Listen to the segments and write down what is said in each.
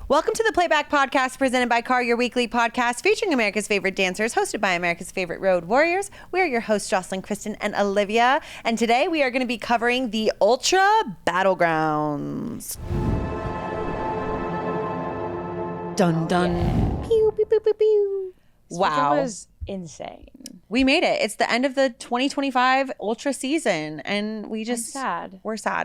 Welcome to the Playback podcast presented by Car, your weekly podcast featuring America's favorite dancers, hosted by America's favorite road warriors. We are your hosts, Jocelyn, Kristen, and Olivia. And today we are going to be covering the Ultra Battlegrounds. Dun, dun. Yeah. Pew, pew, pew, pew, pew. Wow. It was insane. We made it. It's the end of the 2025 Ultra season. And we're sad.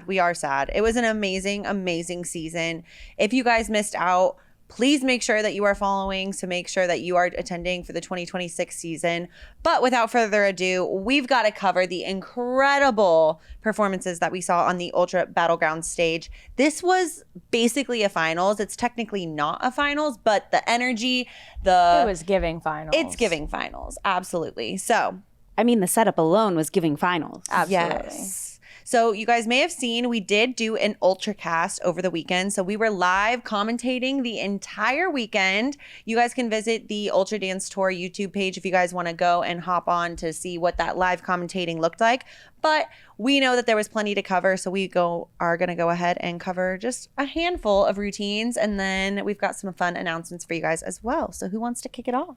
We are sad. It was an amazing, amazing season. If you guys missed out, please make sure that you are following to make sure that you are attending for the 2026 season. But without further ado, we've got to cover the incredible performances that we saw on the Ultra Battlegrounds stage. This was basically a finals. It's technically not a finals, but the energy, it was giving finals. It's giving finals. Absolutely. So, I mean, the setup alone was giving finals. Absolutely. Yes. So you guys may have seen, we did do an Ultracast over the weekend. So we were live commentating the entire weekend. You guys can visit the Ultra Dance Tour YouTube page if you guys want to go and hop on to see what that live commentating looked like. But we know that there was plenty to cover, so we are going to go ahead and cover just a handful of routines. And then we've got some fun announcements for you guys as well. So who wants to kick it off?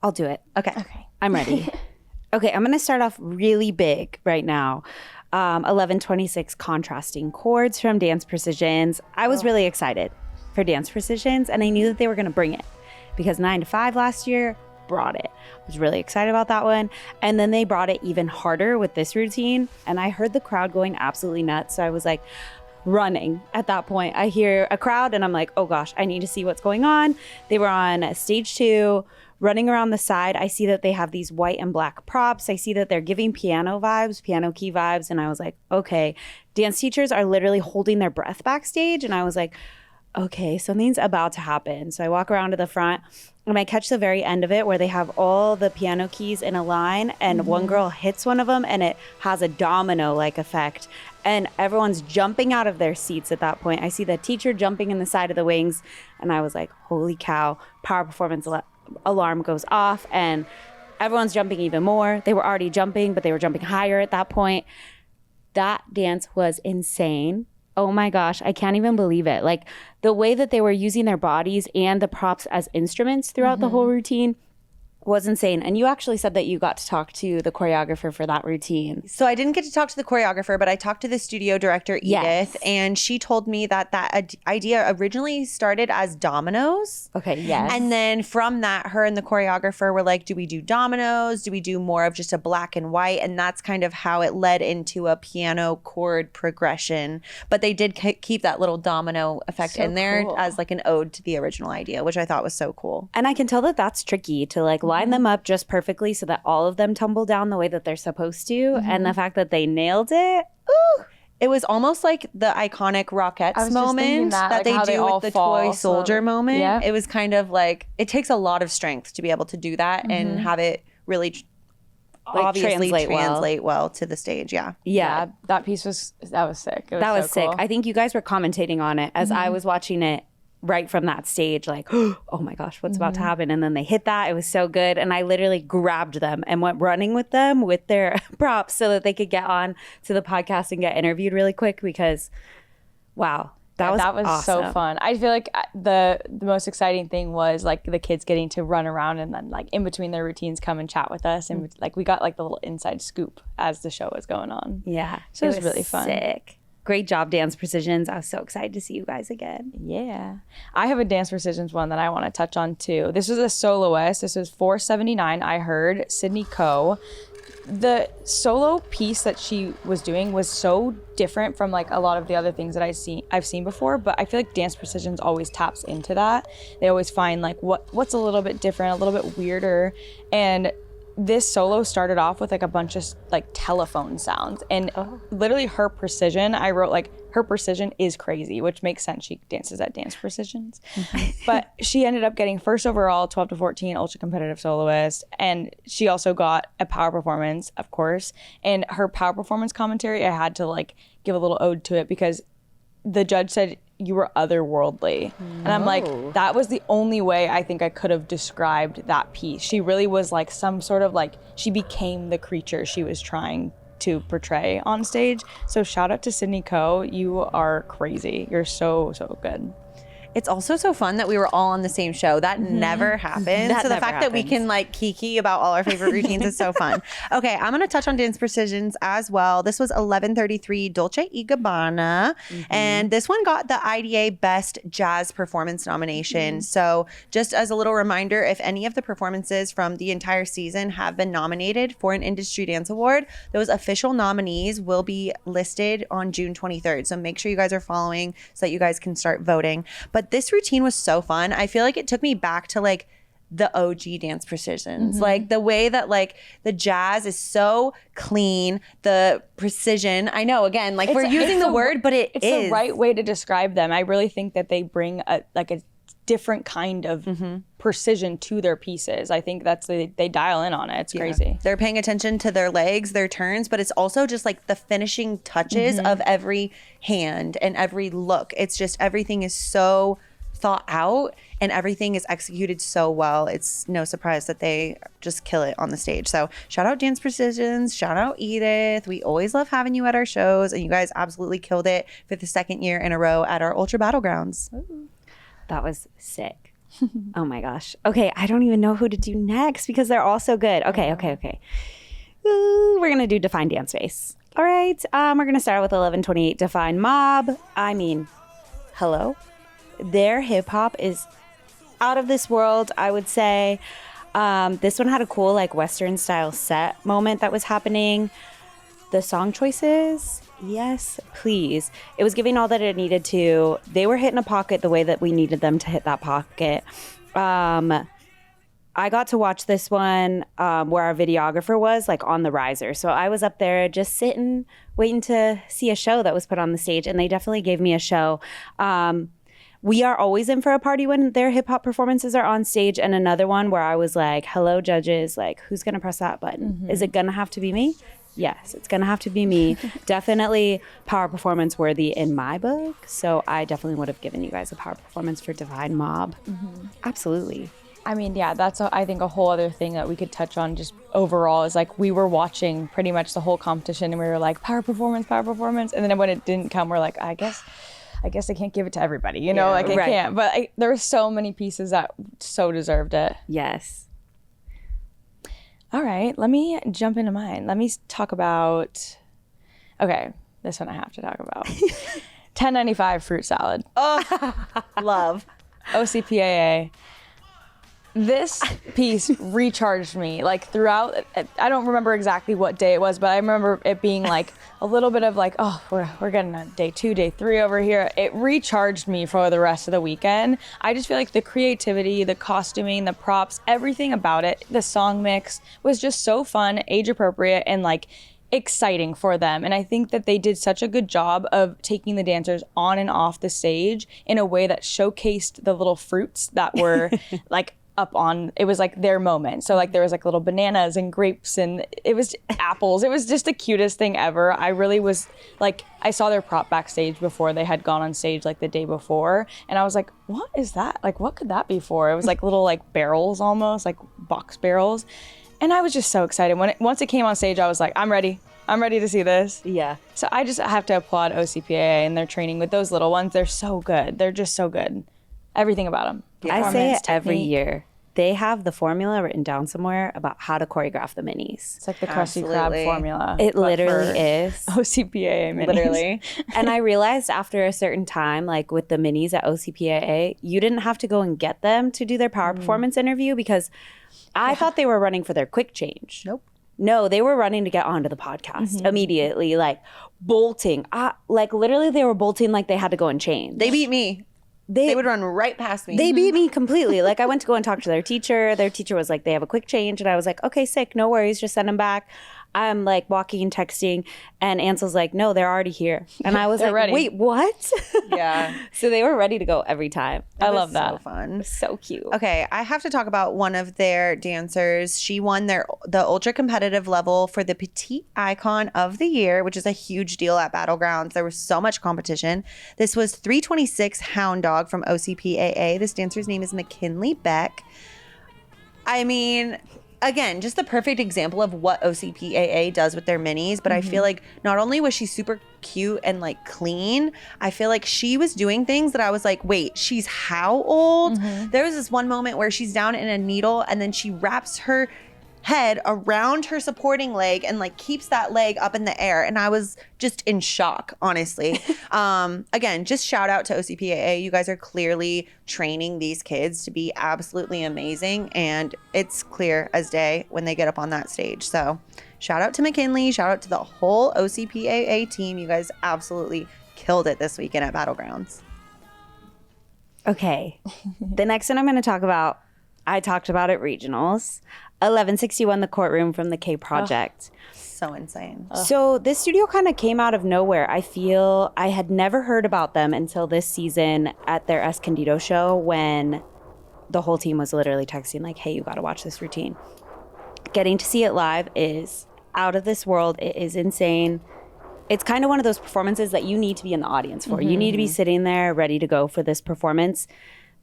I'll do it. Okay. I'm ready. Okay, I'm going to start off really big right now. 1126 contrasting chords from Dance Precisions. I was really excited for Dance Precisions, and I knew that they were going to bring it because 9 to 5 last year brought it. I was really excited about that one. And then they brought it even harder with this routine, and I heard the crowd going absolutely nuts. So I was like running at that point. I hear a crowd, and I'm like, oh gosh, I need to see what's going on. They were on stage 2. Running around the side, I see that they have these white and black props. I see that they're giving piano vibes, piano key vibes. And I was like, okay, dance teachers are literally holding their breath backstage. And I was like, okay, something's about to happen. So I walk around to the front and I catch the very end of it where they have all the piano keys in a line and one girl hits one of them and it has a domino-like effect. And everyone's jumping out of their seats at that point. I see the teacher jumping in the side of the wings. And I was like, holy cow, power performance alarm goes off and everyone's jumping even more. They were already jumping, but they were jumping higher at that point. That dance was insane. Oh my gosh, I can't even believe it. Like the way that they were using their bodies and the props as instruments throughout the whole routine was insane. And you actually said that you got to talk to the choreographer for that routine. So I didn't get to talk to the choreographer, but I talked to the studio director, Edith, and she told me that idea originally started as dominoes. Okay, yes. And then from that, her and the choreographer were like, do we do dominoes? Do we do more of just a black and white? And that's kind of how it led into a piano chord progression. But they did keep that little domino effect in there as like an ode to the original idea, which I thought was so cool. And I can tell that that's tricky to like line them up just perfectly so that all of them tumble down the way that they're supposed to. And the fact that they nailed it, ooh. It was almost like the iconic Rockettes moment that like they how do they all with the fall, toy soldier moment. Yeah. It was kind of like, it takes a lot of strength to be able to do that and have it really obviously translate well to the stage. Yeah, that piece was sick. That was so sick. cool. I think you guys were commentating on it as I was watching it right from that stage, like, oh my gosh, what's about to happen? And then they hit that. It was so good. And I literally grabbed them and went running with them with their props so that they could get on to the podcast and get interviewed really quick because, wow, that was awesome. So fun. I feel like the most exciting thing was like the kids getting to run around and then like in between their routines come and chat with us. And like we got like the little inside scoop as the show was going on. Yeah. So it was really fun. Sick. Great job, Dance Precisions. I was so excited to see you guys again. Yeah. I have a Dance Precisions one that I want to touch on too. This was a soloist. This was 479, I heard, Sydney Coe. The solo piece that she was doing was so different from like a lot of the other things that I've seen before, but I feel like Dance Precisions always taps into that. They always find like what's a little bit different, a little bit weirder. And this solo started off with like a bunch of like telephone sounds and literally her precision, I wrote like her precision is crazy, which makes sense. She dances at Dance Precisions. But she ended up getting first overall 12 to 14 ultra competitive soloist. And she also got a power performance, of course. And her power performance commentary, I had to like give a little ode to it because the judge said you were otherworldly. And I'm like, that was the only way I think I could have described that piece. She really was like some sort of like, she became the creature she was trying to portray on stage. So shout out to Sydney Ko. You are crazy. You're so good. It's also so fun that we were all on the same show. That never happens. So the fact that we can like kiki about all our favorite routines is so fun. Okay, I'm going to touch on dance precisions as well. This was 1133 Dolce & Gabbana. And this one got the IDA Best Jazz Performance nomination. So just as a little reminder, if any of the performances from the entire season have been nominated for an Industry Dance Award, those official nominees will be listed on June 23rd. So make sure you guys are following so that you guys can start voting. But this routine was so fun. I feel like it took me back to like the OG dance precisions. Like the way that like the jazz is so clean, the precision. I know, again, like we're using the word, but it's the right way to describe them. I really think that they bring a different kind of precision to their pieces. I think they dial in on it. It's crazy. They're paying attention to their legs, their turns, but it's also just like the finishing touches of every hand and every look. It's just everything is so thought out and everything is executed so well. It's no surprise that they just kill it on the stage. So shout out Dance Precisions, shout out Edith. We always love having you at our shows, and you guys absolutely killed it for the second year in a row at our Ultra Battlegrounds. Ooh. That was sick. Oh my gosh. Okay, I don't even know who to do next because they're all so good. Okay. Ooh, we're going to do Define Dance Space. All right. We're going to start with 1128 Define Mob. I mean, hello. Their hip hop is out of this world, I would say. This one had a cool like Western style set moment that was happening. The song choices, yes, please. It was giving all that it needed to. They were hitting a pocket the way that we needed them to hit that pocket. I got to watch this one where our videographer was like on the riser. So I was up there just sitting, waiting to see a show that was put on the stage, and they definitely gave me a show. We are always in for a party when their hip hop performances are on stage, and another one where I was like, hello, judges, like, who's going to press that button? Is it going to have to be me? Yes, it's going to have to be me. Definitely power performance worthy in my book. So I definitely would have given you guys a power performance for Divine Mob. Absolutely. I mean, yeah, that's, I think, a whole other thing that we could touch on just overall is like we were watching pretty much the whole competition and we were like, power performance. And then when it didn't come, we're like, I guess I can't give it to everybody, you know, I can't. But there were so many pieces that so deserved it. Yes. All right, let me jump into mine. Let me talk about, okay, this one I have to talk about. 1095 fruit salad. Oh, love. OCPAA. This piece recharged me like throughout. I don't remember exactly what day it was, but I remember it being like a little bit of like, oh, we're getting a day 2, day 3 over here. It recharged me for the rest of the weekend. I just feel like the creativity, the costuming, the props, everything about it, the song mix was just so fun, age appropriate, and like exciting for them. And I think that they did such a good job of taking the dancers on and off the stage in a way that showcased the little fruits that were like up on, it was like their moment. So like there was like little bananas and grapes and it was apples. It was just the cutest thing ever. I really was like, I saw their prop backstage before they had gone on stage like the day before. And I was like, what is that? Like, what could that be for? It was like little like barrels almost, like box barrels. And I was just so excited. Once it came on stage, I was like, I'm ready to see this. Yeah. So I just have to applaud OCPAA and their training with those little ones. They're so good. They're just so good. Everything about them. I say it every year. They have the formula written down somewhere about how to choreograph the minis. It's like the Krusty Krab formula. It literally is. OCPAA minis. Literally. And I realized after a certain time, like with the minis at OCPAA, you didn't have to go and get them to do their power performance interview because I thought they were running for their quick change. Nope. No, they were running to get onto the podcast immediately, like bolting. Like literally they were bolting like they had to go and change. They beat me. They would run right past me. They beat me completely. Like I went to go and talk to their teacher. Their teacher was like, they have a quick change. And I was like, okay, sick, no worries, just send them back. I'm like walking and texting and Ansel's like, no, they're already here. And I was like, ready. Wait, what? Yeah. So they were ready to go every time. I love that. So fun. So cute. Okay, I have to talk about one of their dancers. She won the ultra competitive level for the Petite Icon of the Year, which is a huge deal at Battlegrounds. There was so much competition. This was 326 Hound Dog from OCPAA. This dancer's name is McKinley Beck. I mean, again, just the perfect example of what OCPAA does with their minis. But I feel like not only was she super cute and like clean, I feel like she was doing things that I was like, wait, she's how old? There was this one moment where she's down in a needle and then she wraps her head around her supporting leg and like keeps that leg up in the air, and I was just in shock, honestly. Again, just shout out to OCPAA. You guys are clearly training these kids to be absolutely amazing, and it's clear as day when they get up on that stage. So shout out to McKinley, shout out to the whole OCPAA team. You guys absolutely killed it this weekend at Battlegrounds. Okay, the next one I'm going to talk about, I talked about at regionals. 1161 The Courtroom from the K Project. So insane. So this studio kind of came out of nowhere. I feel I had never heard about them until this season at their Escondido show, when the whole team was literally texting like, hey, you got to watch this routine. Getting to see it live is out of this world. It is insane. It's kind of one of those performances that you need to be in the audience for. You need to be sitting there ready to go for this performance.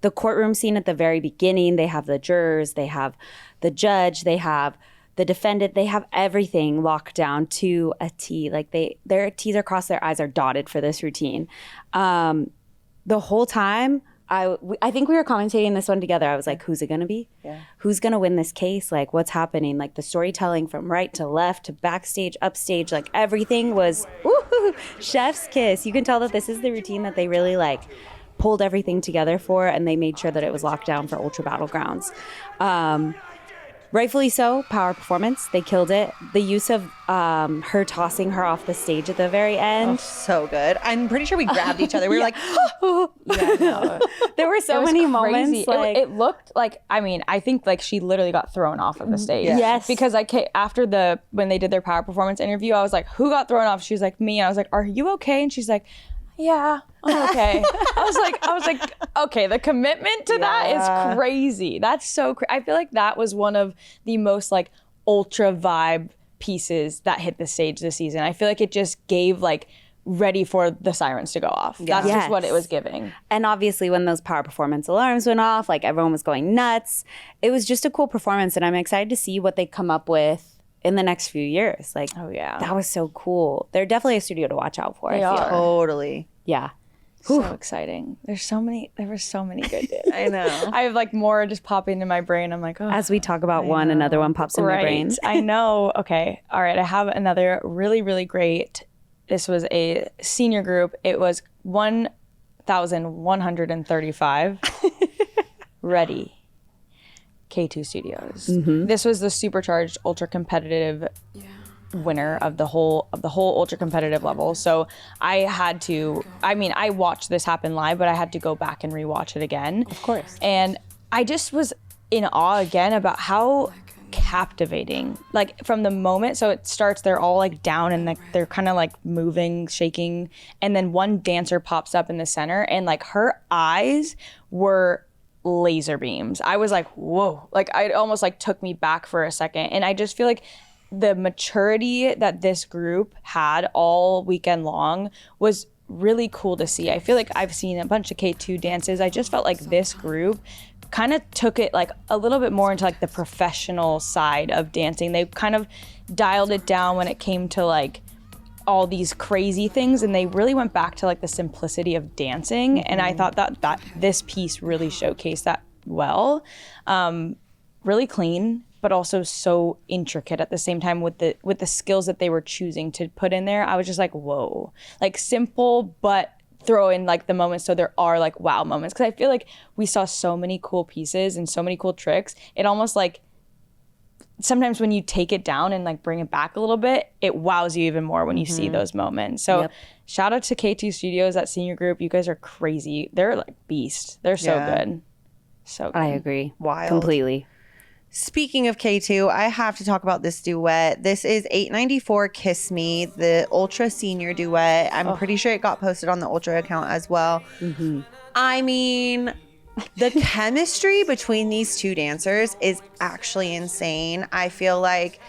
The courtroom scene at the very beginning, they have the jurors, they have the judge, they have the defendant, they have everything locked down to a T. Like their T's are crossed, their I's are dotted for this routine. The whole time, I think we were commentating this one together. I was like, who's it gonna be? Yeah. Who's gonna win this case? Like, what's happening? Like the storytelling from right to left to backstage, upstage, like everything was chef's kiss. You can tell that this is the routine that they really like pulled everything together for, and they made sure that it was locked down for Ultra Battlegrounds. Rightfully so, power performance. They killed it. The use of her tossing her off the stage at the very end. So good. I'm pretty sure we grabbed each other. We were like, there were so many moments. Like, it looked like, I mean, I think like she literally got thrown off of the stage. Yes. Because after when they did their power performance interview, I was like, who got thrown off? She was like, me. And I was like, are you okay? And she's like, yeah, I'm okay. I was like, okay, the commitment to that is crazy. That's so crazy. I feel like that was one of the most like ultra vibe pieces that hit the stage this season. I feel like it just gave like ready for the sirens to go off. That's just what it was giving. And obviously when those power performance alarms went off, like everyone was going nuts. It was just a cool performance, and I'm excited to see what they come up with in the next few years. Like, that was so cool. They're definitely a studio to watch out for. They are. Totally. Yeah. So exciting. There were so many good days. I know. I have like more just popping into my brain. I'm like, oh. As we talk about one, another one pops in my brain. I know. Okay. All right. I have another really, really great. This was a senior group. It was 1,135. Ready. K2 Studios. This was the Supercharged ultra competitive winner of the whole ultra competitive level. So I watched this happen live, but I had to go back and rewatch it again. Of course. And I just was in awe again about how captivating, like from the moment, so it starts, they're all like down and like they're kind of like moving, shaking, and then one dancer pops up in the center, and like her eyes were laser beams. I was like, whoa, like it almost like took me back for a second. And I just feel like the maturity that this group had all weekend long was really cool to see. I feel like I've seen a bunch of K2 dances. I just felt like this group kind of took it like a little bit more into like the professional side of dancing. They kind of dialed it down when it came to like all these crazy things, and they really went back to like the simplicity of dancing. And I thought that this piece really showcased that well. Really clean, but also so intricate at the same time with the skills that they were choosing to put in there. I was just like, whoa, like simple, but throw in like the moments so there are like wow moments. Because I feel like we saw so many cool pieces and so many cool tricks. It almost like sometimes when you take it down and like bring it back a little bit, it wows you even more when you see those moments. So shout out to K2 Studios, that senior group. You guys are crazy. They're like beasts. They're so good. So good. I agree. Wild. Completely. Speaking of K2, I have to talk about this duet. This is 894 Kiss Me, the Ultra Senior duet. I'm pretty sure it got posted on the Ultra account as well. I mean, the chemistry between these two dancers is actually insane. I feel like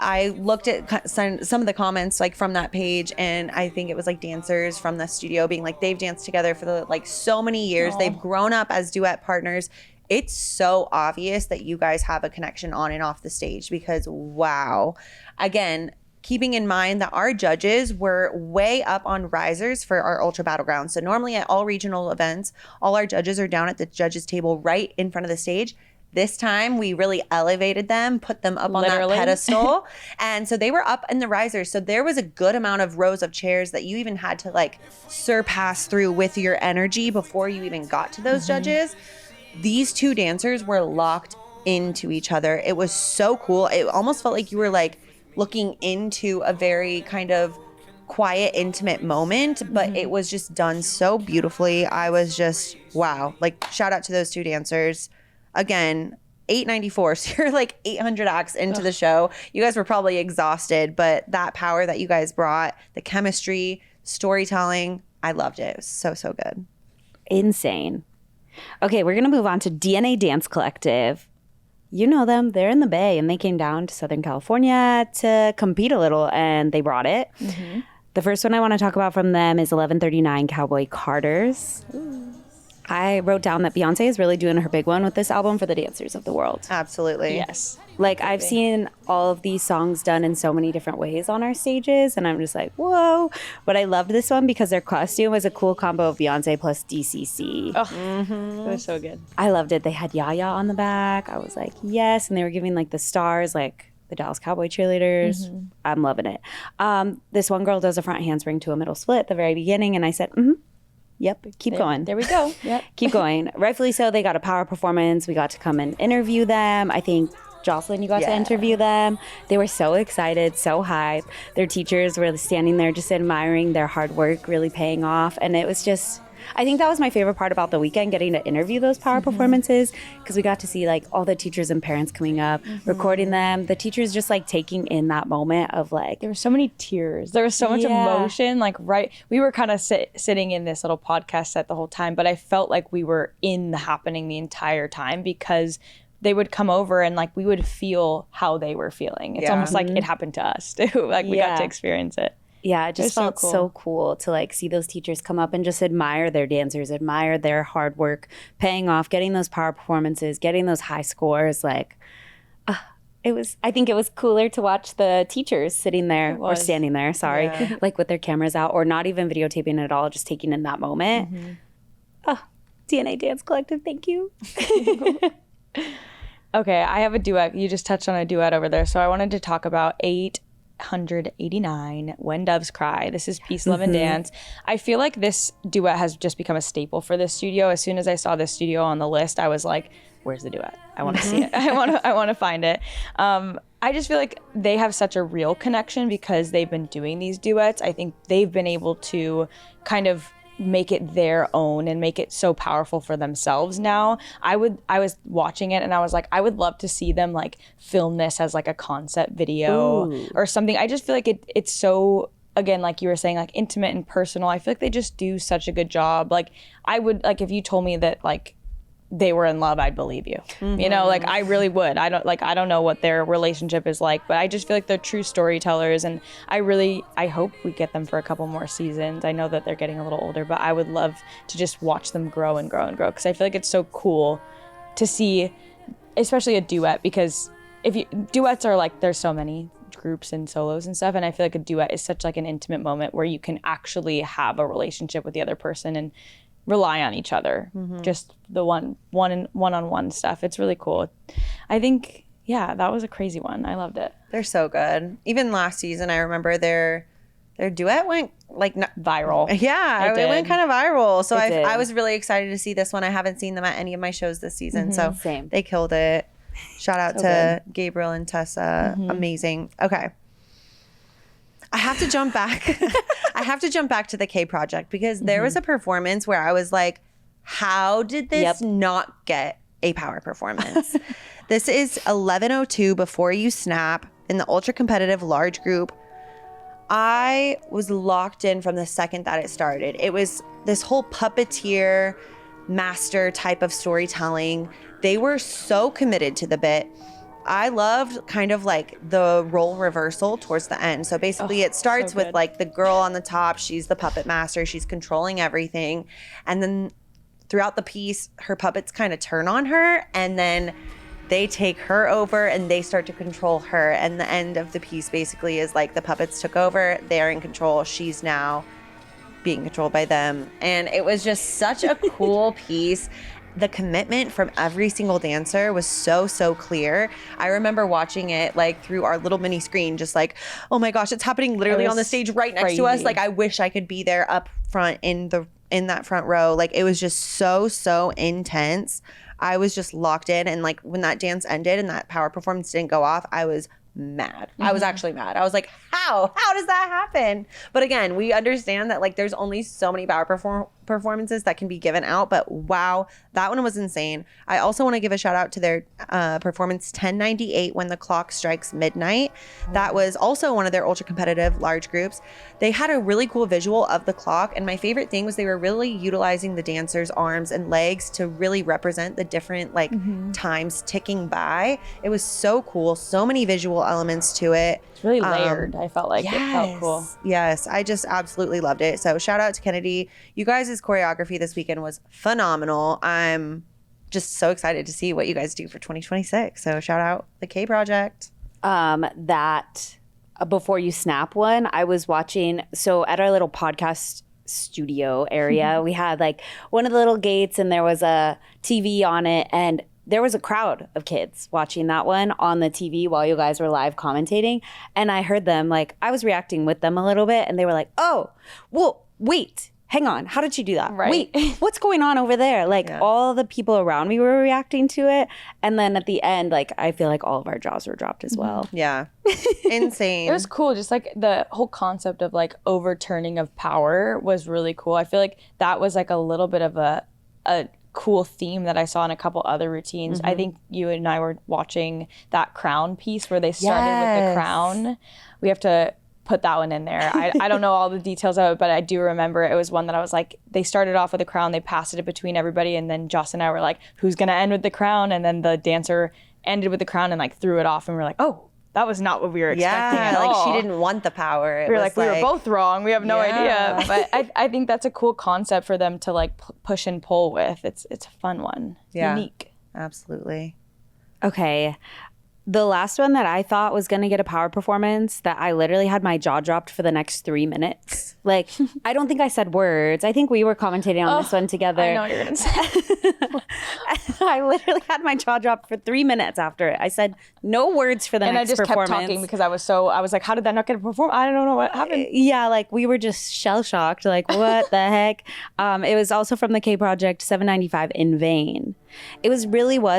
I looked at some of the comments like from that page, and I think it was like dancers from the studio being like, they've danced together for like so many years. They've grown up as duet partners. it's so obvious that you guys have a connection on and off the stage because wow. Again, keeping in mind that our judges were way up on risers for our Ultra Battlegrounds. So normally at all regional events, all our judges are down at the judges table right in front of the stage. This time we really elevated them, put them up on that pedestal. And so they were up in the risers. So there was a good amount of rows of chairs that you even had to like surpass through with your energy before you even got to those judges. These two dancers were locked into each other. It was so cool. It almost felt like you were like looking into a very kind of quiet, intimate moment, but it was just done so beautifully. I was just, wow. Like, shout out to those two dancers. Again, $894, so you're like 800 acts into the show. You guys were probably exhausted, but that power that you guys brought, the chemistry, storytelling, I loved it. It was so, so good. Insane. Okay, we're going to move on to DNA Dance Collective. You know them. They're in the Bay, and they came down to Southern California to compete a little, and they brought it. The first one I want to talk about from them is 1139 Cowboy Carters. I wrote down that Beyonce is really doing her big one with this album for the dancers of the world. Absolutely. Yes. Like, I've seen all of these songs done in so many different ways on our stages, and I'm just like, whoa. But I loved this one because their costume was a cool combo of Beyonce plus DCC. It was so good. I loved it. They had Yaya on the back. I was like, yes. And they were giving, like, the stars, like the Dallas Cowboy cheerleaders. I'm loving it. This one girl does a front handspring to a middle split at the very beginning, and I said, yep, keep going. There we go. Yep. Keep going. Rightfully so. They got a power performance. We got to come and interview them. I think, Jocelyn, you got to interview them. They were so excited, so hyped. Their teachers were standing there just admiring their hard work really paying off. And it was just, I think that was my favorite part about the weekend, getting to interview those power performances, because we got to see like all the teachers and parents coming up, recording them. The teachers just like taking in that moment of like, there were so many tears. There was so much emotion. Like, we were kind of sitting in this little podcast set the whole time, but I felt like we were in the happening the entire time because they would come over and like we would feel how they were feeling. It's almost like it happened to us too. Like we got to experience it. Yeah, it just felt so cool to like see those teachers come up and just admire their dancers, admire their hard work, paying off, getting those power performances, getting those high scores. Like, I think it was cooler to watch the teachers sitting there or standing there, like with their cameras out or not even videotaping at all, just taking in that moment. DNA Dance Collective, thank you. Okay, I have a duet. You just touched on a duet over there. So I wanted to talk about 889 When Doves Cry. This is Peace, Love, and Dance. I feel like this duet has just become a staple for this studio. As soon as I saw this studio on the list, I was like, where's the duet? I want to see it. I want to find it. I just feel like they have such a real connection because they've been doing these duets. I think they've been able to kind of make it their own and make it so powerful for themselves now. I was watching it and I was like, I would love to see them like film this as like a concept video or something. I just feel like it's so, again, like you were saying, like intimate and personal. I feel like they just do such a good job. Like I would, like if you told me that like they were in love, I'd believe you. You know, like I really would. I don't know what their relationship is like, but I just feel like they're true storytellers, and I hope we get them for a couple more seasons. I know that they're getting a little older, but I would love to just watch them grow and grow and grow, because I feel like it's so cool to see, especially a duet, because duets are like, there's so many groups and solos and stuff, and I feel like a duet is such like an intimate moment where you can actually have a relationship with the other person and rely on each other. Just the one-on-one stuff. It's really cool. I think, that was a crazy one. I loved it. They're so good. Even last season, I remember their duet went like viral. Yeah, it went kind of viral. So I was really excited to see this one. I haven't seen them at any of my shows this season. So they killed it. Shout out to Gabriel and Tessa. Amazing. Okay. I have to jump back. I have to jump back to the K Project, because there was a performance where I was like, how did this not get a power performance? This is 1102 Before You Snap in the ultra competitive large group. I was locked in from the second that it started. It was this whole puppeteer master type of storytelling. They were so committed to the bit. I loved kind of like the role reversal towards the end. So basically it starts with like the girl on the top. She's the puppet master. She's controlling everything. And then throughout the piece, her puppets kind of turn on her, and then they take her over and they start to control her. And the end of the piece basically is like the puppets took over, they're in control, she's now being controlled by them. And it was just such a cool piece. The commitment from every single dancer was so clear. I remember watching it like through our little mini screen, just like, oh my gosh, it's happening literally on the stage right next to us. Like, I wish I could be there up front in that front row. Like, it was just so intense. I was just locked in. And like when that dance ended and that power performance didn't go off, I was mad. I was actually mad. I was like, how does that happen? But again, we understand that like there's only so many power performances that can be given out, but wow, that one was insane. I also want to give a shout out to their performance 1098, When the Clock Strikes Midnight. That was also one of their ultra competitive large groups. They had a really cool visual of the clock, and my favorite thing was they were really utilizing the dancers' arms and legs to really represent the different like times ticking by. It was so cool. So many visual elements to it. It's really layered. I felt like it felt cool. Yes, I just absolutely loved it. So shout out to Kennedy. You guys' choreography this weekend was phenomenal. I'm just so excited to see what you guys do for 2026. So shout out the K Project. That Before You Snap one, I was watching, so at our little podcast studio area, we had like one of the little gates and there was a TV on it, and there was a crowd of kids watching that one on the TV while you guys were live commentating. And I heard them, like, I was reacting with them a little bit, and they were like, oh, well, wait, hang on. How did you do that? Right. Wait, what's going on over there? Like, all the people around me were reacting to it. And then at the end, like, I feel like all of our jaws were dropped as well. Yeah. Insane. It was cool. Just like the whole concept of like overturning of power was really cool. I feel like that was like a little bit of a cool theme that I saw in a couple other routines. I think you and I were watching that crown piece where they started with the crown. We have to put that one in there. I don't know all the details of it, but I do remember it was one that I was like, they started off with a crown, they passed it between everybody, and then Joss and I were like, who's gonna end with the crown? And then the dancer ended with the crown and like threw it off, and we were like, oh, that was not what we were expecting at all. Like she didn't want the power. We were both wrong. We have no idea. But I think that's a cool concept for them to like push and pull with. It's a fun one. It's unique. Absolutely. Okay. The last one that I thought was going to get a power performance that I literally had my jaw dropped for the next 3 minutes. Like, I don't think I said words. I think we were commentating on this one together. I know what you're going to say. I literally had my jaw dropped for 3 minutes after it. I said no words for the next performance. And I just kept talking because I was like, how did that not get a performance? I don't know what happened. Yeah, like we were just shell-shocked. Like, what the heck? It was also from the K Project 795, In Vain. It was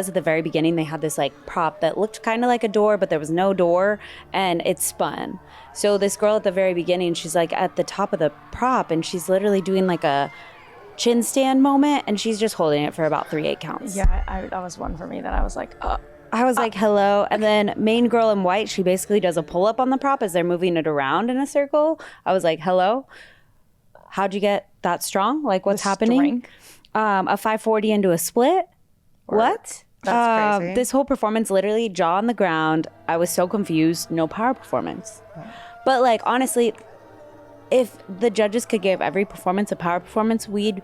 at the very beginning, they had this like prop that looked kind of like a door, but there was no door, and it spun. So this girl at the very beginning, she's like at the top of the prop, and she's literally doing like a chin stand moment, and she's just holding it for about 3/8 counts. Yeah, that was one for me that I was like, I was like, hello. And then main girl in white, she basically does a pull up on the prop as they're moving it around in a circle. I was like, hello. How'd you get that strong? Like, what's happening? A 540 into a split. What? That's crazy. This whole performance, literally jaw on the ground. I was so confused. No power performance. But like, honestly, if the judges could give every performance a power performance, we'd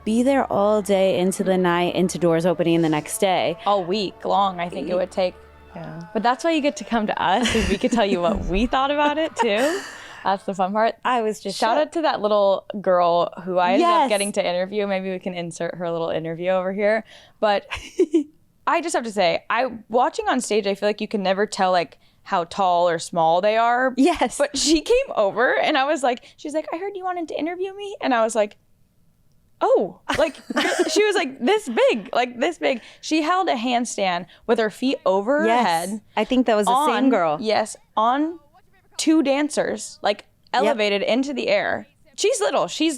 be there all day into the night, into doors opening the next day. All week long, I think it would take. Yeah. But that's why you get to come to us, because we could tell you what we thought about it too. That's the fun part. I was just shout out to that little girl who I ended up getting to interview. Maybe we can insert her little interview over here. But I just have to say, watching on stage, I feel like you can never tell like how tall or small they are. Yes. But she came over and I was like, she's like, I heard you wanted to interview me. And I was like, oh, like she was like this big. She held a handstand with her feet over her head. I think that was the same girl. Yes, on 2 dancers, like elevated into the air. She's little. She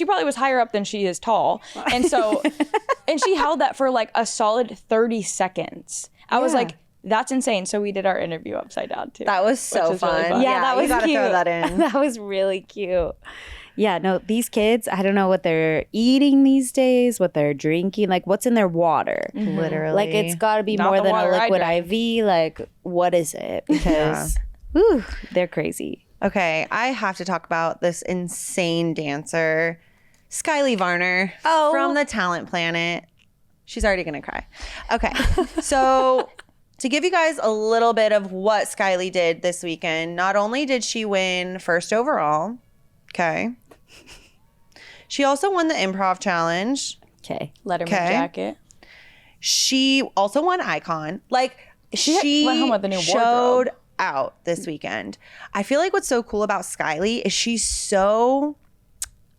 probably was higher up than she is tall. And so, and she held that for like a solid 30 seconds. I was like, that's insane. So we did our interview upside down too. That was so fun. Really fun. Yeah, that was you gotta cute. throw that in. That was really cute. Yeah, no, these kids, I don't know what they're eating these days, what they're drinking, like what's in their water. Literally. Like it's got to be Not more the than a water I liquid drank. IV. Like, what is it? Because, they're crazy. Okay, I have to talk about this insane dancer. Skylie Varner from the Talent Planet. She's already going to cry. Okay. So to give you guys a little bit of what Skylie did this weekend, not only did she win first overall, okay, she also won the improv challenge. Okay. Letterman jacket. She also won Icon. Like, she went home with a new showed wardrobe. out this weekend. I feel like what's so cool about Skylie is she's so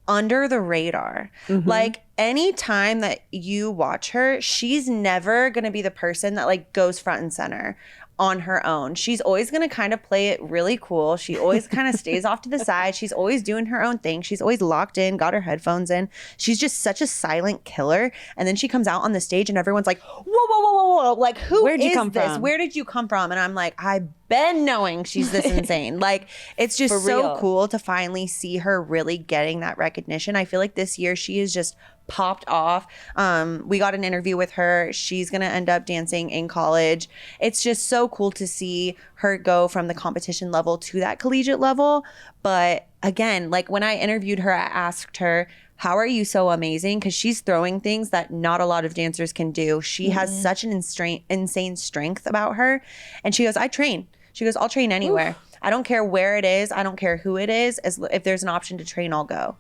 under the radar. Like, any time that you watch her, she's never going to be the person that like goes front and center on her own. She's always going to kind of play it really cool. She always kind of stays off to the side. She's always doing her own thing. She's always locked in, got her headphones in. She's just such a silent killer. And then she comes out on the stage and everyone's like, whoa, whoa, whoa, whoa, whoa. Like, where'd you come from? Where did you come from? And I'm like, I've been knowing she's this insane. Like, it's just so cool to finally see her really getting that recognition. I feel like this year she is just popped off. We got an interview with her. She's going to end up dancing in college. It's just so cool to see her go from the competition level to that collegiate level. But again, like when I interviewed her, I asked her, how are you so amazing? Because she's throwing things that not a lot of dancers can do. She has such an insane strength about her. And she goes, I train. She goes, I'll train anywhere. I don't care where it is. I don't care who it is. If there's an option to train, I'll go.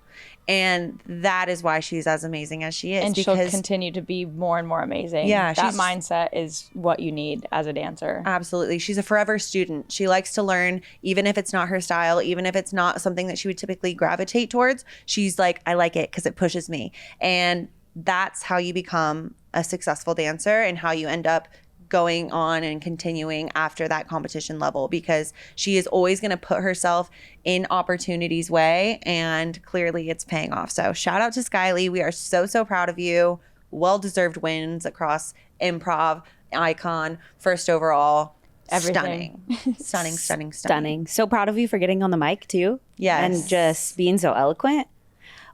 And that is why she's as amazing as she is. And she'll continue to be more and more amazing. Yeah. That mindset is what you need as a dancer. Absolutely. She's a forever student. She likes to learn, even if it's not her style, even if it's not something that she would typically gravitate towards. She's like, I like it because it pushes me. And that's how you become a successful dancer and how you end up going on and continuing after that competition level, because she is always going to put herself in opportunities way, and clearly it's paying off. So shout out to Skylie. We are so proud of you. Well-deserved wins across improv, icon, first overall. Everything. Stunning. So proud of you for getting on the mic too. Yes. And just being so eloquent.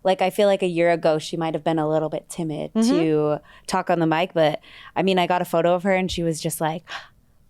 Like, I feel like a year ago, she might have been a little bit timid to talk on the mic. But I mean, I got a photo of her and she was just like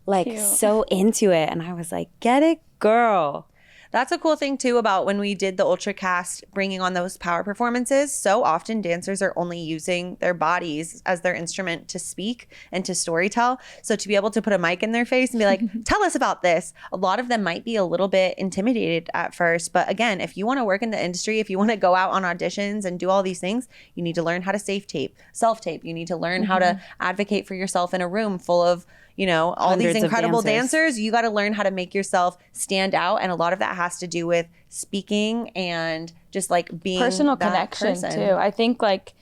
cute. So into it. And I was like, get it, girl. That's a cool thing too about when we did the Ultra Cast, bringing on those power performances. So often dancers are only using their bodies as their instrument to speak and to storytell. So to be able to put a mic in their face and be like, tell us about this. A lot of them might be a little bit intimidated at first. But again, if you want to work in the industry, if you want to go out on auditions and do all these things, you need to learn how to self-tape. You need to learn how to advocate for yourself in a room full of, you know, all these incredible dancers. You got to learn how to make yourself stand out. And a lot of that has to do with speaking and just like being personal connection too. I think like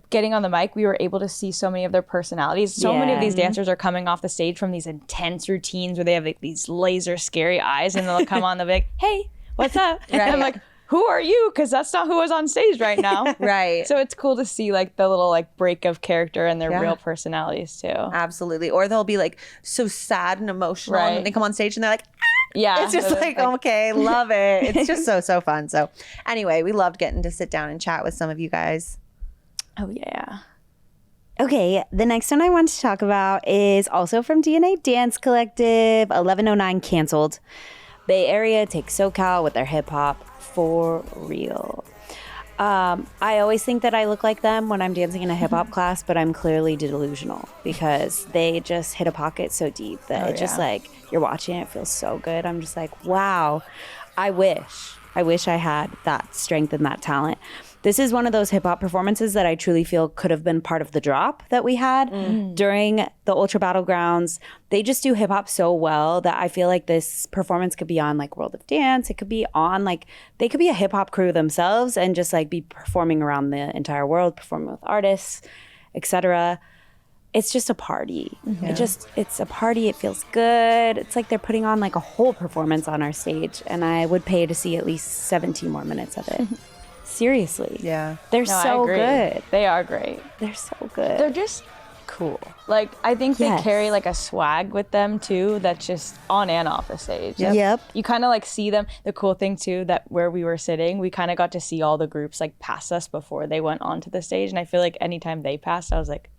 getting on the mic, we were able to see so many of their personalities. So many of these dancers are coming off the stage from these intense routines where they have like these laser scary eyes, and they'll come on, they'll be like, hey, what's up? And I'm like, who are you? Because that's not who was on stage right now. Right. So it's cool to see like the little like break of character and their real personalities too. Absolutely. Or they'll be like so sad and emotional, and they come on stage and they're like, ah! Yeah. It's just like, okay, love it. It's just so fun. So anyway, we loved getting to sit down and chat with some of you guys. Oh yeah. Okay, the next one I want to talk about is also from DNA Dance Collective, 1109 canceled. Bay Area takes SoCal with their hip hop for real. I always think that I look like them when I'm dancing in a hip hop class, but I'm clearly delusional because they just hit a pocket so deep that just like you're watching it, feels so good. I'm just like, wow, I wish I had that strength and that talent. This is one of those hip hop performances that I truly feel could have been part of the drop that we had during the Ultra Battlegrounds. They just do hip hop so well that I feel like this performance could be on like World of Dance. It could be on like, they could be a hip hop crew themselves and just like be performing around the entire world, performing with artists, etc. It's just a party. It's a party. It feels good. It's like they're putting on like a whole performance on our stage, and I would pay to see at least 17 more minutes of it. Seriously. Yeah. They're so good. They are great. They're so good. They're just cool. Like, I think they carry like a swag with them too that's just on and off the stage. Yep. You kind of like see them. The cool thing too, that where we were sitting, we kind of got to see all the groups like pass us before they went onto the stage. And I feel like anytime they passed, I was like,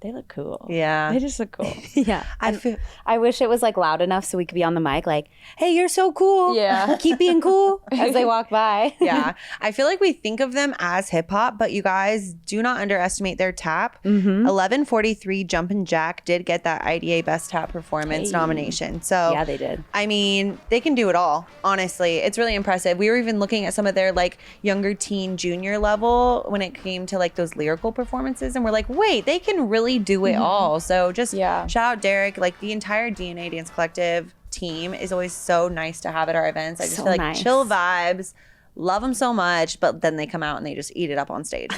they look cool. Yeah. They just look cool. Yeah. I wish it was like loud enough so we could be on the mic like, hey, you're so cool. Yeah. Keep being cool as they walk by. Yeah. I feel like we think of them as hip hop, but you guys do not underestimate their tap. 1143 Jumpin' Jack did get that IDA Best Tap Performance nomination. So Yeah, they did. I mean, they can do it all, honestly. It's really impressive. We were even looking at some of their like younger teen junior level when it came to like those lyrical performances, and we're like, wait, they can really do it all. So just shout out Derek, like the entire DNA Dance Collective team is always so nice to have at our events. I just feel like chill vibes, love them so much, but then they come out and they just eat it up on stage.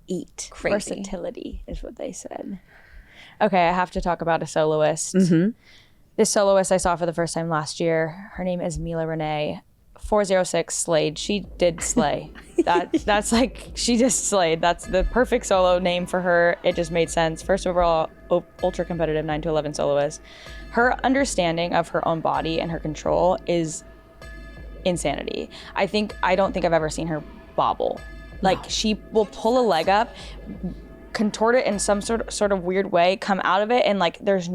Eat. Crazy. Versatility is what they said. Okay, I have to talk about a soloist. This soloist I saw for the first time last year. Her name is Mila Renee. 406 slayed. She did slay. That's like, she just slayed. That's the perfect solo name for her. It just made sense. First overall, ultra competitive 9 to 11 soloist. Her understanding of her own body and her control is insanity. I don't think I've ever seen her bobble. Like she will pull a leg up, contort it in some sort of weird way, come out of it, and like there's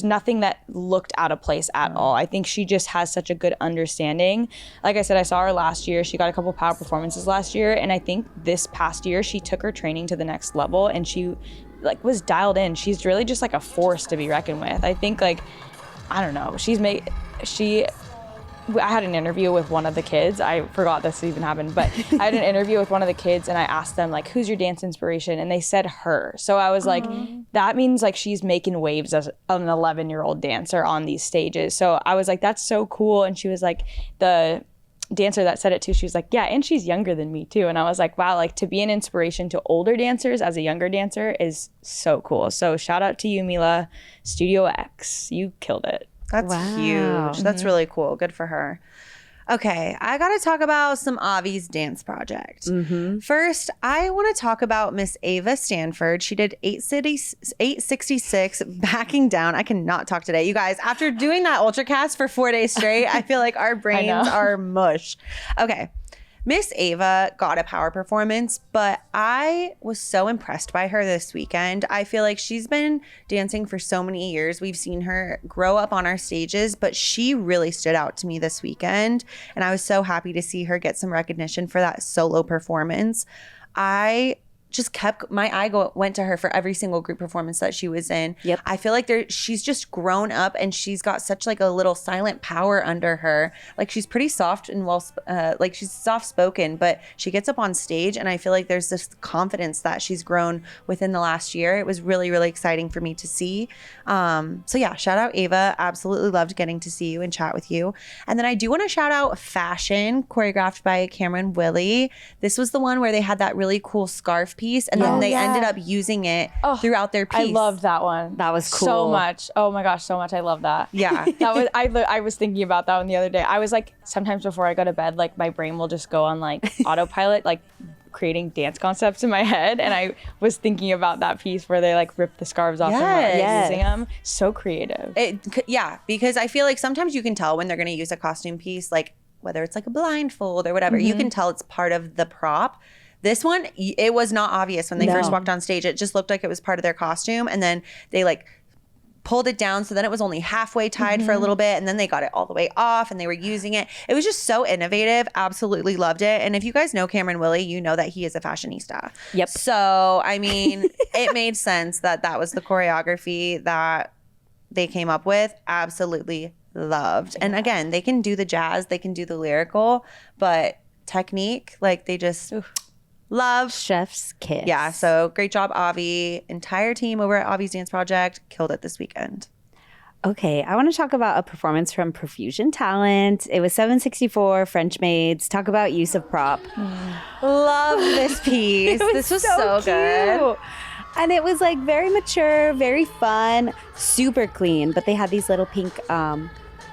nothing that looked out of place at all. I think she just has such a good understanding. Like I said, I saw her last year. She got a couple power performances last year. And I think this past year, she took her training to the next level and she like was dialed in. She's really just like a force to be reckoned with. I think like, I don't know, I had an interview with one of the kids. I forgot this even happened, but I had an interview with one of the kids and I asked them like, who's your dance inspiration? And they said her. So I was like, that means like she's making waves as an 11-year-old dancer on these stages. So I was like, that's so cool. And she was like, the dancer that said it too, she was like, yeah, and she's younger than me too. And I was like, wow, like to be an inspiration to older dancers as a younger dancer is so cool. So shout out to you, Mila. Studio X, you killed it. That's huge. That's really cool. Good for her. Okay, I got to talk about some Avi's dance project. First, I want to talk about Miss Ava Stanford. She did 866 backing down. I cannot talk today. You guys, after doing that Ultracast for 4 days straight, I feel like our brains are mush. Okay. Miss Ava got a power performance, but I was so impressed by her this weekend. I feel like she's been dancing for so many years. We've seen her grow up on our stages, but she really stood out to me this weekend. And I was so happy to see her get some recognition for that solo performance. I just went to her for every single group performance that she was in. Yep. I feel like she's just grown up and she's got such like a little silent power under her. Like she's pretty soft and like she's soft spoken, but she gets up on stage and I feel like there's this confidence that she's grown within the last year. It was really, really exciting for me to see. So yeah, shout out Ava. Absolutely loved getting to see you and chat with you. And then I do want to shout out Fashion, choreographed by Cameron Willie. This was the one where they had that really cool scarf piece and then they ended up using it through their piece. I loved that one. That was cool. So much. Oh my gosh, so much. I love that. Yeah. I was thinking about that one the other day. I was like, sometimes before I go to bed, like my brain will just go on like autopilot, like creating dance concepts in my head. And I was thinking about that piece where they like rip the scarves off and using them. So creative. Because I feel like sometimes you can tell when they're going to use a costume piece, like whether it's like a blindfold or whatever, you can tell it's part of the prop. This one, it was not obvious when they first walked on stage. It just looked like it was part of their costume. And then they like pulled it down. So then it was only halfway tied for a little bit. And then they got it all the way off and they were using it. It was just so innovative. Absolutely loved it. And if you guys know Cameron Willie, you know that he is a fashionista. Yep. So, I mean, it made sense that was the choreography that they came up with. Absolutely loved. And again, they can do the jazz, they can do the lyrical, but technique, like they just... Love. Chef's kiss. Yeah, so great job, Avi. Entire team over at Avi's Dance Project killed it this weekend. Okay, I want to talk about a performance from Profusion Talent. It was 764 French Maids. Talk about use of prop. Love this piece. This was so good. And it was like very mature, very fun, super clean. But they had these little pink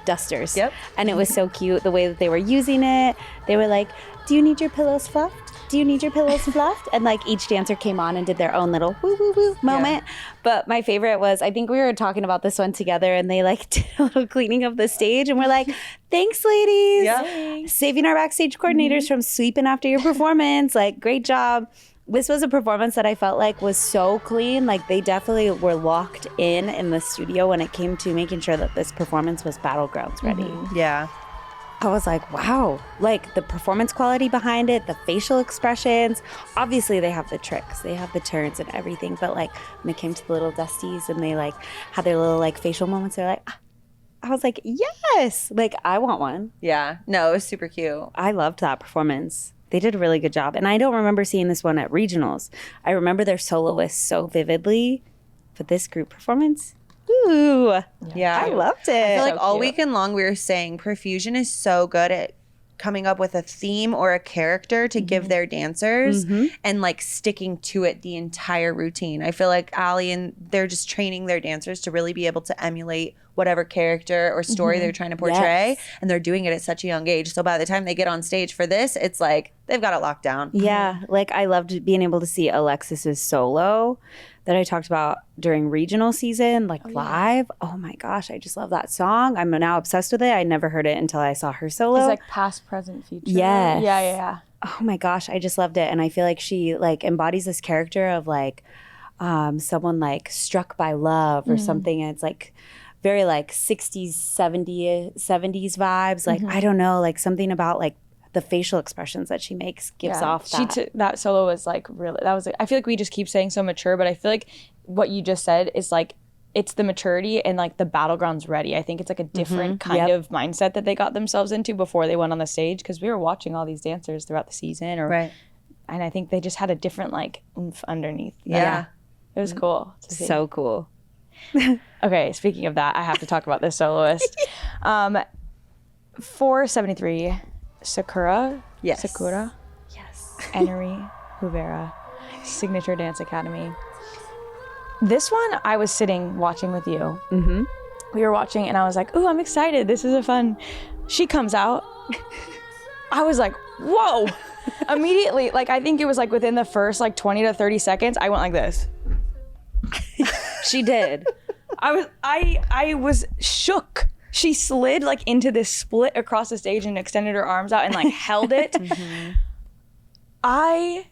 dusters. Yep. And it was so cute the way that they were using it. They were like, do you need your pillows fluffed? Do you need your pillows fluffed? And like each dancer came on and did their own little woo woo woo moment. Yeah. But my favorite was, I think we were talking about this one together and they like did a little cleaning of the stage and we're like, thanks ladies. Yeah. Saving our backstage coordinators from sweeping after your performance. Like great job. This was a performance that I felt like was so clean. Like they definitely were locked in the studio when it came to making sure that this performance was Battlegrounds ready. Yeah. I was like, wow, like the performance quality behind it, the facial expressions. Obviously they have the tricks, they have the turns and everything. But like when it came to the little dusties and they like had their little like facial moments, they're like, ah. I was like, yes, like I want one. Yeah. No, it was super cute. I loved that performance. They did a really good job. And I don't remember seeing this one at regionals. I remember their soloists so vividly, but this group performance, ooh, yeah, I loved it. I feel like all weekend long we were saying Profusion is so good at coming up with a theme or a character to give their dancers and like sticking to it the entire routine. I feel like Allie and they're just training their dancers to really be able to emulate whatever character or story they're trying to portray. And they're doing it at such a young age. So by the time they get on stage for this, it's like they've got it locked down. Yeah. Like I loved being able to see Alexis's solo that I talked about during regional season, like live. Oh my gosh, I just love that song. I'm now obsessed with it. I never heard it until I saw her solo. It's like past, present, future. Yes. Yeah. Oh my gosh, I just loved it. And I feel like she like embodies this character of like someone like struck by love or something. And it's like very like 60s, 70s vibes. Like, I don't know, like something about like the facial expressions that she makes gives off that. That solo was like really, that was, I feel like we just keep saying so mature, but I feel like what you just said is like, it's the maturity and like the Battlegrounds ready. I think it's like a different kind of mindset that they got themselves into before they went on the stage, because we were watching all these dancers throughout the season and I think they just had a different like oomph underneath. Yeah. It was cool to see. So cool. Okay, speaking of that, I have to talk about this soloist. 473 Sakura. Yes. Sakura. Yes. Enrie Hua, Signature Dance Academy. This one, I was sitting watching with you. We were watching and I was like, ooh, I'm excited. This is a fun. She comes out. I was like, whoa. Immediately, like I think it was like within the first like 20 to 30 seconds, I went like this. She did. I was shook. She slid like into this split across the stage and extended her arms out and like held it. I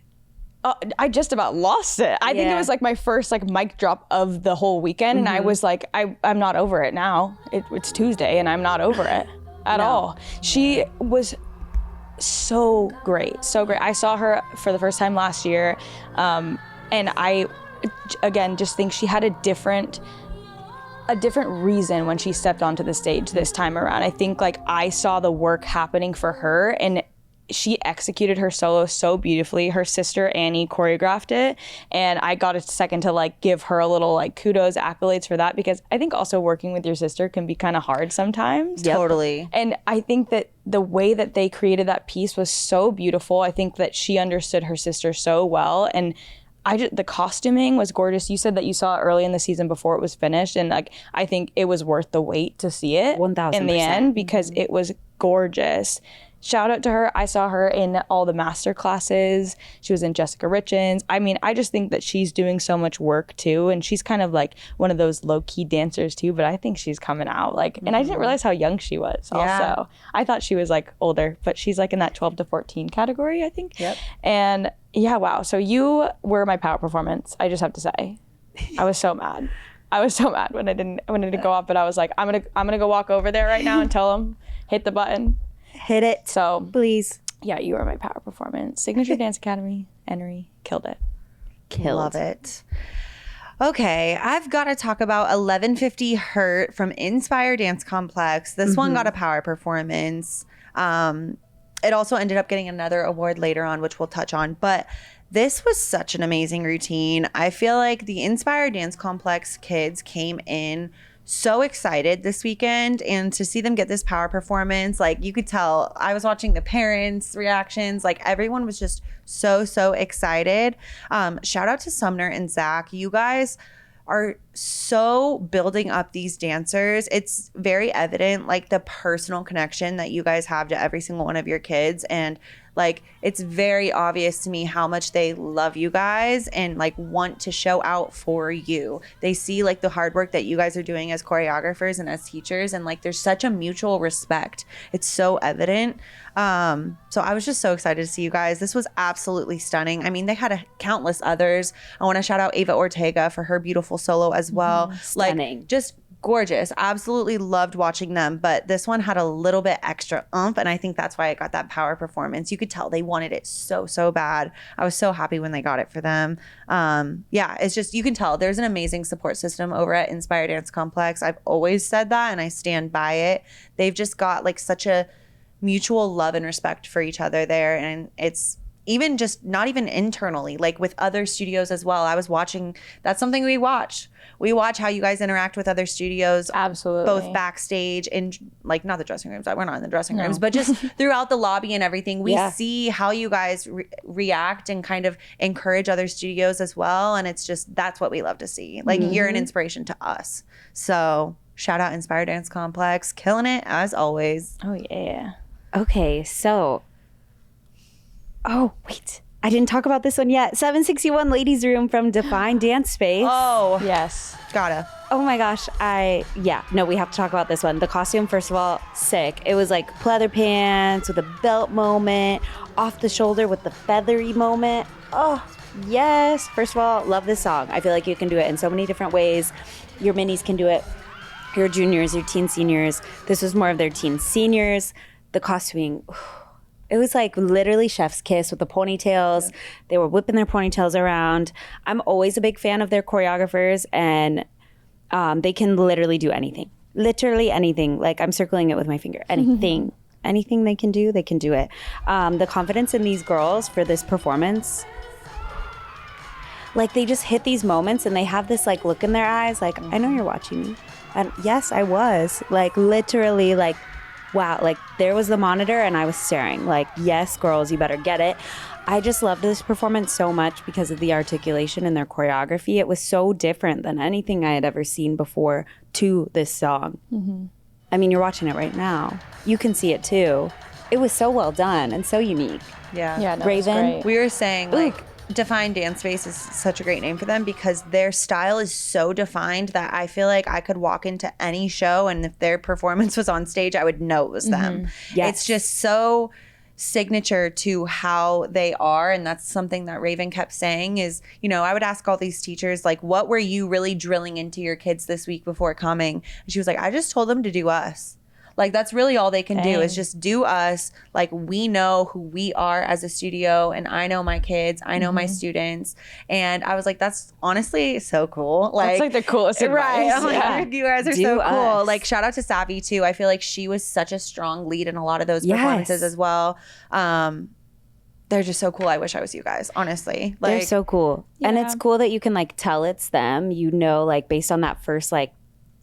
just about lost it. I think it was like my first like mic drop of the whole weekend, and I was like, I'm not over it now. It's Tuesday and I'm not over it at all. She was so great, so great. I saw her for the first time last year, and I again just think she had a different reason when she stepped onto the stage this time around. I think like I saw the work happening for her, and she executed her solo so beautifully. Her sister Annie choreographed it, and I got a second to like give her a little like kudos, accolades for that, because I think also working with your sister can be kind of hard sometimes. Totally. And I think that the way that they created that piece was so beautiful. I think that she understood her sister so well, and the costuming was gorgeous. You said that you saw it early in the season before it was finished, and like I think it was worth the wait to see it 1000%. in the end, because it was gorgeous. Shout out to her. I saw her in all the master classes. She was in Jessica Richens. I mean, I just think that she's doing so much work too, and she's kind of like one of those low-key dancers too, but I think she's coming out like, and I didn't realize how young she was also. I thought she was like older, but she's like in that 12 to 14 category, I think. And yeah, wow. So you were my power performance, I just have to say. I was so mad. I was so mad when I didn't go up, but I was like, I'm gonna go walk over there right now and tell them, hit the button. Hit it. So please. Yeah, you were my power performance. Signature Dance Academy, Enrie, killed it. Love it. Okay, I've got to talk about 1150 Hurt from Inspire Dance Complex. This one got a power performance. It also ended up getting another award later on, which we'll touch on. But this was such an amazing routine. I feel like the Inspire Dance Complex kids came in so excited this weekend, and to see them get this power performance, like you could tell, I was watching the parents' reactions, like everyone was just so excited. Shout out to Sumner and Zach. You guys are so building up these dancers. It's very evident, like the personal connection that you guys have to every single one of your kids. And Like, it's very obvious to me how much they love you guys and like want to show out for you. They see like the hard work that you guys are doing as choreographers and as teachers, and like there's such a mutual respect. It's so evident. So I was just so excited to see you guys. This was absolutely stunning. I mean, they had countless others. I want to shout out Ava Ortega for her beautiful solo as well. Stunning. Like, just gorgeous. Absolutely loved watching them, but this one had a little bit extra oomph, and I think that's why it got that power performance. You could tell they wanted it so bad. I was so happy when they got it for them. Yeah, it's just, you can tell there's an amazing support system over at Inspire Dance Complex. I've always said that, and I stand by it. They've just got like such a mutual love and respect for each other there, and it's even just not even internally, like with other studios as well. I was watching, that's something we watch how you guys interact with other studios. Absolutely. Both backstage and like, not the dressing rooms, we're not in the dressing rooms, but just throughout the lobby and everything. We see how you guys react and kind of encourage other studios as well. And it's just, that's what we love to see. Like, you're an inspiration to us. So shout out Inspire Dance Complex, killing it as always. Oh yeah. Okay, so, oh wait, I didn't talk about this one yet. 761 Ladies Room from Define Dance Space. Oh Yes. gotta. Oh my gosh, we have to talk about this one. The costume, first of all, sick. It was like pleather pants with a belt moment, off the shoulder with the feathery moment. Oh, yes. First of all, love this song. I feel like you can do it in so many different ways. Your minis can do it. Your juniors, your teen seniors. This was more of their teen seniors. The costuming, it was like literally chef's kiss with the ponytails. Yeah. They were whipping their ponytails around. I'm always a big fan of their choreographers, and they can literally do anything. Literally anything. Like, I'm circling it with my finger. Anything. Anything they can do it. The confidence in these girls for this performance, like, they just hit these moments and they have this like look in their eyes, like, I know you're watching me. And yes, I was. Like, literally, like, wow, like, there was the monitor and I was staring. Like, yes, girls, you better get it. I just loved this performance so much because of the articulation and their choreography. It was so different than anything I had ever seen before to this song. I mean, you're watching it right now. You can see it too. It was so well done and so unique. Yeah. No, Raven. We were saying, like, Define Dance Space is such a great name for them because their style is so defined that I feel like I could walk into any show, and if their performance was on stage, I would know it was them. Yes. It's just so signature to how they are, and that's something that Raven kept saying is, you know, I would ask all these teachers, like, what were you really drilling into your kids this week before coming? And she was like, I just told them to do us. Like, that's really all they can do is just do us. Like, we know who we are as a studio, and I know my kids, I know my students. And I was like, that's honestly so cool. Like, that's like the coolest advice. Right. I'm like, you guys are Do so cool. us. Like, shout out to Savvy too. I feel like she was such a strong lead in a lot of those performances as well. They're just so cool. I wish I was you guys, honestly. Like, They're so cool. And it's cool that you can like tell it's them, you know, like based on that first like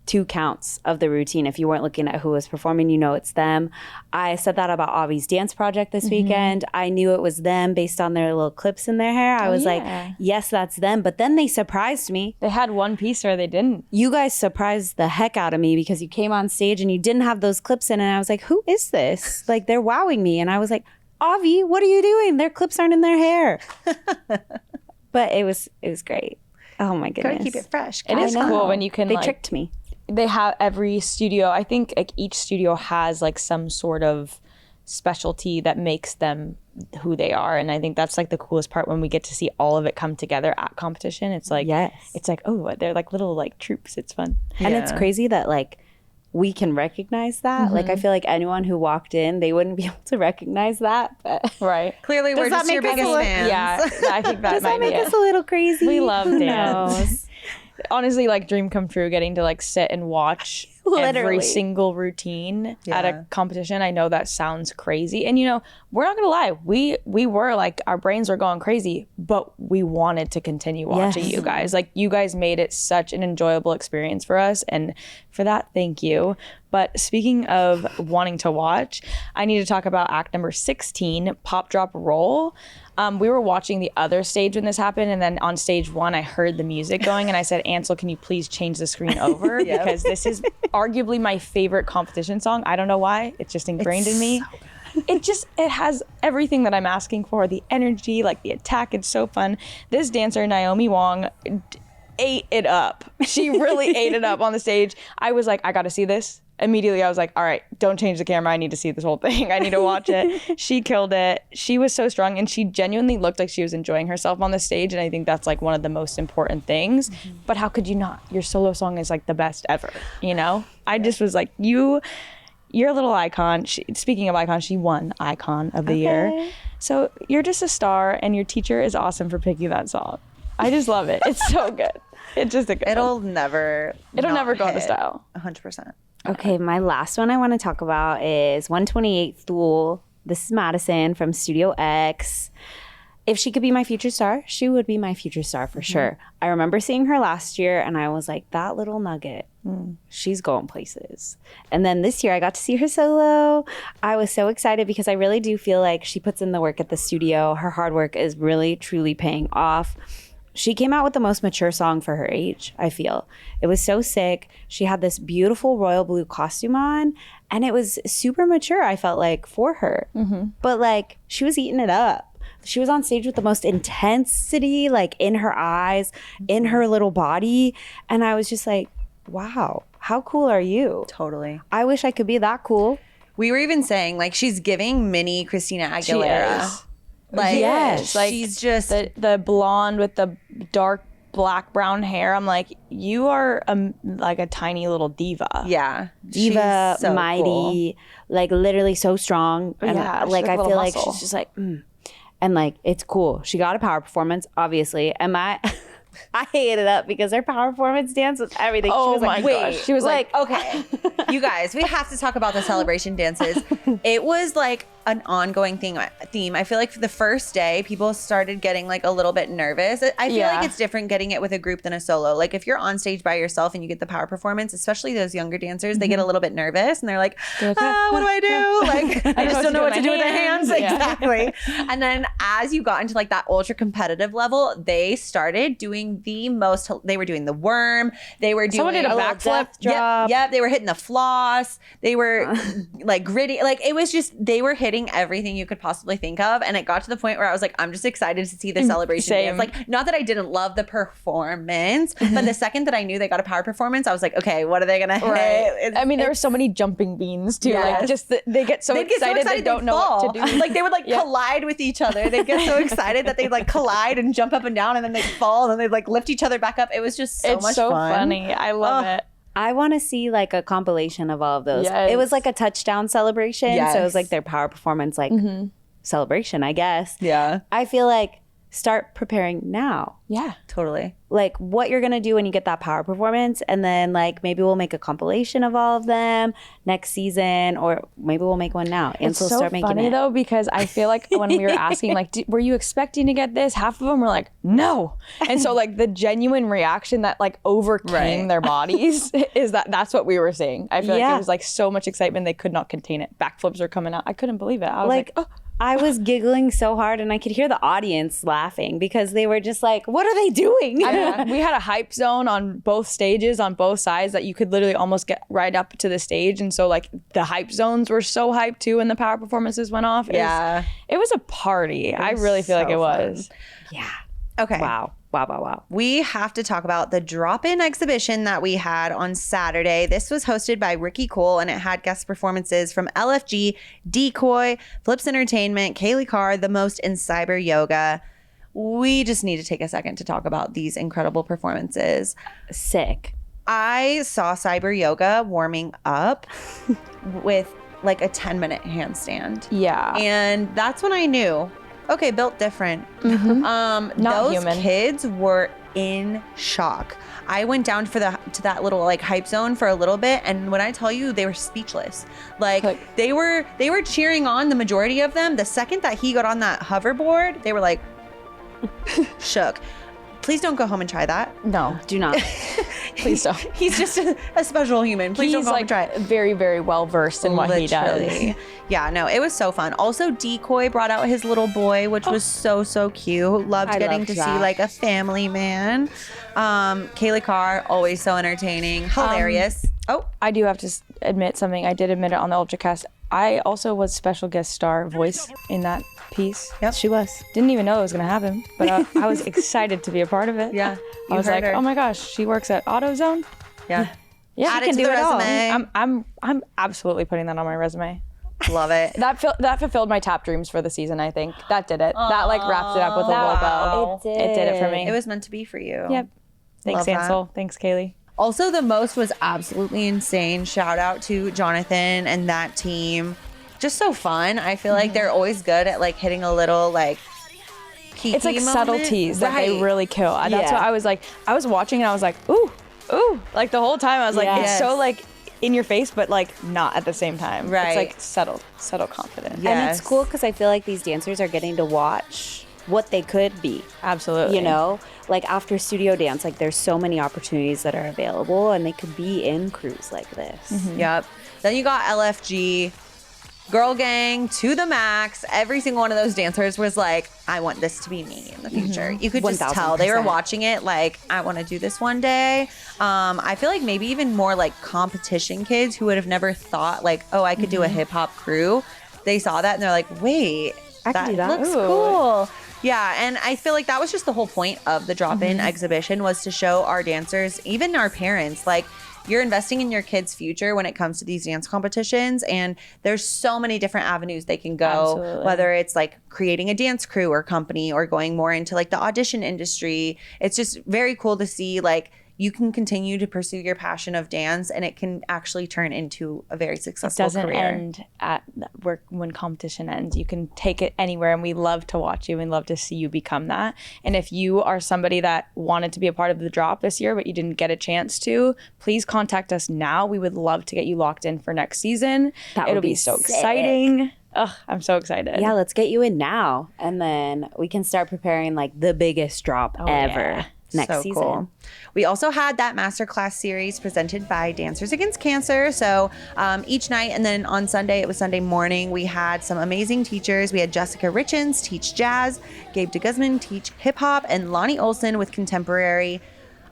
2 counts of the routine. If you weren't looking at who was performing, you know it's them. I said that about Avi's dance project this weekend. I knew it was them based on their little clips in their hair. I was like, yes, that's them. But then they surprised me. They had one piece or they didn't. You guys surprised the heck out of me because you came on stage and you didn't have those clips in. And I was like, who is this? Like, they're wowing me. And I was like, Avi, what are you doing? Their clips aren't in their hair. But it was great. Oh my goodness. gotta keep it fresh. It is cool when you can, They like, tricked me. they have every studio, I think like each studio has like some sort of specialty that makes them who they are, and I think that's like the coolest part when we get to see all of it come together at competition. It's like, it's like, oh, they're like little like troops. It's fun. And it's crazy that like we can recognize that. Like, I feel like anyone who walked in, they wouldn't be able to recognize that. But Right. Clearly, we're just your biggest fans. Yeah, I think that does might that make be us a little crazy? We love Who dance. knows? Honestly, like, dream come true getting to like sit and watch Literally. every single routine at a competition. I know that sounds crazy, and you know, we're not gonna lie, we were like, our brains were going crazy, but we wanted to continue watching you guys. Like, you guys made it such an enjoyable experience for us, and for that, thank you. But speaking of wanting to watch, I need to talk about act number 16, Pop Drop Roll. We were watching the other stage when this happened, and then on stage 1, I heard the music going, and I said, Ansel, can you please change the screen over? Because this is arguably my favorite competition song. I don't know why. It's just ingrained in me. it has everything that I'm asking for. The energy, like the attack, it's so fun. This dancer, Naomi Wong, ate it up. She really ate it up on the stage. I was like, I gotta see this. Immediately I was like, all right, don't change the camera. I need to see this whole thing. I need to watch it. She killed it. She was so strong, and she genuinely looked like she was enjoying herself on the stage. And I think that's like one of the most important things. Mm-hmm. But how could you not? Your solo song is like the best ever, you know? I just was like, you're a little icon. Speaking of icon, she won Icon of the Year. So you're just a star, and your teacher is awesome for picking that song. I just love it. It's so good. It's just a good It'll one. never go out of style. 100%. Okay, my last one I want to talk about is 128 Thule. This is Madison from Studio X. If she could be my future star, she would be my future star for sure. I remember seeing her last year, and I was like, that little nugget, she's going places. And then this year I got to see her solo. I was so excited because I really do feel like she puts in the work at the studio. Her hard work is really, truly paying off. She came out with the most mature song for her age, I feel. It was so sick. She had this beautiful royal blue costume on, and it was super mature, I felt like, for her. Mm-hmm. But, like, she was eating it up. She was on stage with the most intensity, like, in her eyes, in her little body. And I was just like, wow, how cool are you? Totally. I wish I could be that cool. We were even saying, like, she's giving mini Christina Aguilera. She is. Like, yes, like she's just the blonde with the dark black brown hair. I'm like, you are like a tiny little diva. Yeah, Diva, she's so mighty, cool. like literally so strong. And Yeah, like I feel like muscle. she's just like, and like it's cool. She got a power performance, obviously. And I ate it up because her power performance dance was everything. Oh she was my like, gosh. wait, She was like, Okay, you guys, we have to talk about the celebration dances. It was like an ongoing theme. I feel like for the first day, people started getting like a little bit nervous. I feel like it's different getting it with a group than a solo. Like if you're on stage by yourself and you get the power performance, especially those younger dancers, they get a little bit nervous and they're like, what do I do? Like, I just don't know what to do with their hands. Yeah. Exactly. And then as you got into like that ultra competitive level, they started doing they were doing the worm. They were doing someone did a backflip drop. Yep, they were hitting the floss. They were like gritty. Like it was just, they were hitting everything you could possibly think of. And it got to the point where I was like, I'm just excited to see the celebration dance. Like, not that I didn't love the performance, but the second that I knew they got a power performance, I was like, okay, what are they gonna hit? I mean, there were so many jumping beans too. Yes. Like just they get so excited they don't know what to do. Like they would like collide with each other. They'd get so excited that they'd like collide and jump up and down, and then they'd fall, and then they'd like lift each other back up. It was just so much fun. Funny. I love it. I want to see like a compilation of all of those. Yes. It was like a touchdown celebration. Yes. So it was like their power performance, like celebration, I guess. Yeah. I feel like start preparing now. Yeah. Totally. Like what you're going to do when you get that power performance. And then like maybe we'll make a compilation of all of them next season, or maybe we'll make one now. And It's so so start making funny it. though, because I feel like when we were asking, like, were you expecting to get this? Half of them were like, no. And so like the genuine reaction that like overcame their bodies is that's what we were seeing. I feel like it was like so much excitement they could not contain it. Backflips were coming out. I couldn't believe it. I was like oh. I was giggling so hard, and I could hear the audience laughing because they were just like, what are they doing? I mean, we had a hype zone on both stages, on both sides, that you could literally almost get right up to the stage. And so like the hype zones were so hyped too when the power performances went off. It was a party. I really feel like it was. Yeah. Okay. Wow. We have to talk about the Dropin exhibition that we had on Saturday. This was hosted by Ricky Cole, and it had guest performances from LFG, Decoy, Flips Entertainment, Kaylee Carr, The Most, and Cyber Yoga. We just need to take a second to talk about these incredible performances. Sick. I saw Cyber Yoga warming up with like a 10-minute handstand. Yeah. And that's when I knew, okay, built different. Not those human. kids were in shock. I went down to that little like hype zone for a little bit, and when I tell you, they were speechless. Like they were cheering on, the majority of them. The second that he got on that hoverboard, they were like shook. Please don't go home and try that. No. Do not. Please don't. He's just a special human. Please don't go home and try it. Very, very well versed in what he does. Yeah, no, it was so fun. Also, Decoy brought out his little boy, which was so cute. Loved getting to see like a family man. Kaylee Carr, always so entertaining, hilarious. I do have to admit something. I did admit it on the Ultracast. I also was special guest star voice in that piece. Yep. She was. Didn't even know it was going to happen, but I was excited to be a part of it. Yeah. I was like, oh my gosh, she works at AutoZone? Yeah. Yeah, Add she it can to do the it all. resume. I'm absolutely putting that on my resume. Love it. That fulfilled my top dreams for the season, I think. That did it. That like wrapped it up with a little bow. It did it for me. It was meant to be for you. Yep. Thanks, Love that. Ansel. Thanks, Kaylee. Also, the most was absolutely insane. Shout out to Jonathan and that team. Just so fun. I feel like they're always good at like hitting a little like kiki It's like moment. subtleties that they really kill. That's Yeah. what I was like. I was watching and I was like, ooh, like the whole time I was like, Yes. it's so like in your face, but like not at the same time. Right. It's like subtle confidence. Yeah. And it's cool because I feel like these dancers are getting to watch what they could be. Absolutely. You know, like after studio dance, like there's so many opportunities that are available and they could be in crews like this. Yep. Then you got LFG, girl gang to the max. Every single one of those dancers was like, I want this to be me in the future. You could just tell they were 1000%. watching it like, I want to do this one day. I feel like maybe even more like competition kids who would have never thought like, oh, I could do a hip hop crew. They saw that and they're like, wait, I can do that. looks Ooh. cool. Yeah, and I feel like that was just the whole point of the Dropin exhibition was to show our dancers, even our parents, like you're investing in your kids' future when it comes to these dance competitions. And there's so many different avenues they can go, Absolutely. whether it's like creating a dance crew or company or going more into like the audition industry. It's just very cool to see like you can continue to pursue your passion of dance and it can actually turn into a very It successful doesn't career. end at work when competition ends. You can take it anywhere, and we love to watch you and love to see you become that. And if you are somebody that wanted to be a part of the drop this year, but you didn't get a chance to, please contact us now. We would love to get you locked in for next season. That would It'll be be so sick. exciting. Ugh, I'm so excited. Yeah, let's get you in now. And then we can start preparing like the biggest drop ever yeah. next So season. cool. We also had that masterclass series presented by Dancers Against Cancer. So each night, and then on Sunday, it was Sunday morning, we had some amazing teachers. We had Jessica Richens teach jazz, Gabe DeGuzman teach hip hop, and Lonnie Olson with contemporary.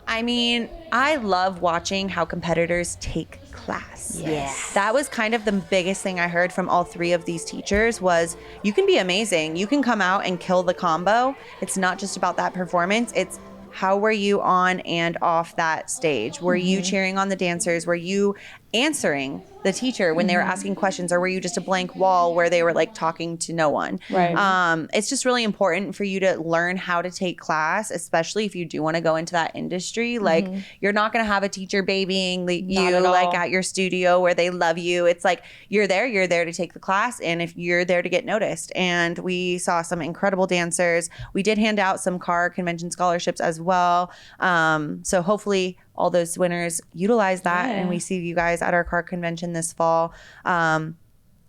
I mean, I love watching how competitors take class. Yes. That was kind of the biggest thing I heard from all three of these teachers was you can be amazing. You can come out and kill the combo. It's not just about that performance. It's how were you on and off that stage? Were you cheering on the dancers? Were you answering the teacher when they were asking questions, or were you just a blank wall where they were like talking to no one? Right. It's just really important for you to learn how to take class, especially if you do want to go into that industry. Like you're not going to have a teacher babying you at all. like at your studio where they love you. It's like you're there to take the class, and if you're there to get noticed. And we saw some incredible dancers. We did hand out some car convention scholarships as well. So hopefully all those winners utilize that, and we see you guys at our car convention this fall.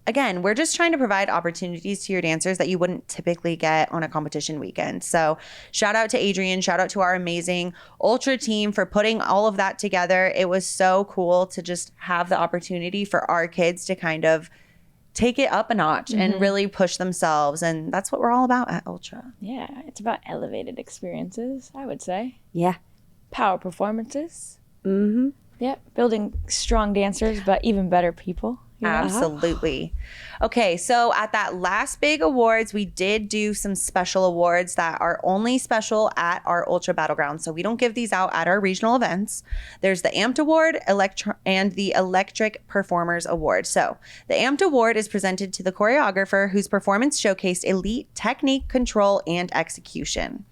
Again, we're just trying to provide opportunities to your dancers that you wouldn't typically get on a competition weekend. So shout out to Adrian, shout out to our amazing Ultra team for putting all of that together. It was so cool to just have the opportunity for our kids to kind of take it up a notch and really push themselves. And that's what we're all about at Ultra. Yeah, it's about elevated experiences, I would say. Yeah. Power performances. Yeah, building strong dancers, but even better people. you know? Absolutely. Okay, so at that last big awards, we did do some special awards that are only special at our Ultra Battlegrounds. So we don't give these out at our regional events. There's the Amped Award and the Electric Performers Award. So the Amped Award is presented to the choreographer whose performance showcased elite technique, control, and execution.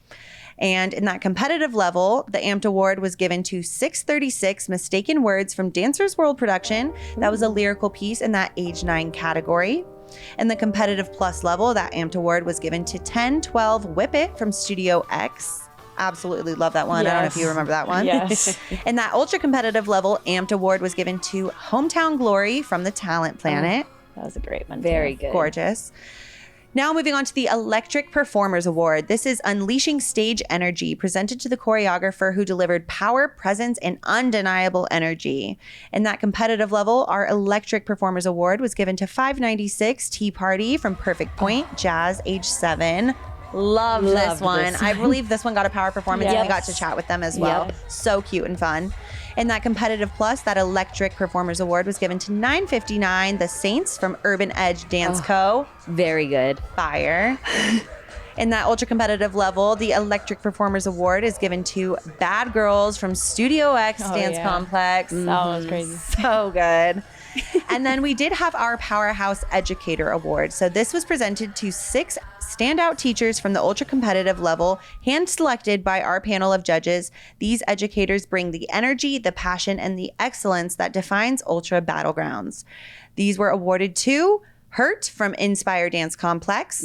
And in that competitive level, the Amped Award was given to 636 Mistaken Words from Dancers World Production. That was a lyrical piece in that age 9 category. In the competitive plus level, that Amped Award was given to 1012 Whip It from Studio X. Absolutely love that one. I don't know if you remember that one. Yes. In that ultra competitive level, Amped Award was given to Hometown Glory from the Talent Planet. That was a great one. Very too. good. Gorgeous. Now moving on to the Electric Performers Award. This is Unleashing Stage Energy, presented to the choreographer who delivered power, presence, and undeniable energy. In that competitive level, our Electric Performers Award was given to 596 Tea Party from Perfect Point, Jazz, age 7. Loved this one. this I believe this one got a power performance and we got to chat with them as well. Yep. So cute and fun. In that competitive plus, that Electric Performers Award was given to 959, The Saints from Urban Edge Dance Co. Very good. Fire. In that ultra competitive level, the Electric Performers Award is given to Bad Girls from Studio X Dance Complex. That was crazy. So good. And then we did have our Powerhouse Educator Award. So this was presented to 6 standout teachers from the ultra competitive level, hand selected by our panel of judges. These educators bring the energy, the passion, and the excellence that defines ultra battlegrounds. These were awarded to Hurt from Inspire Dance Complex,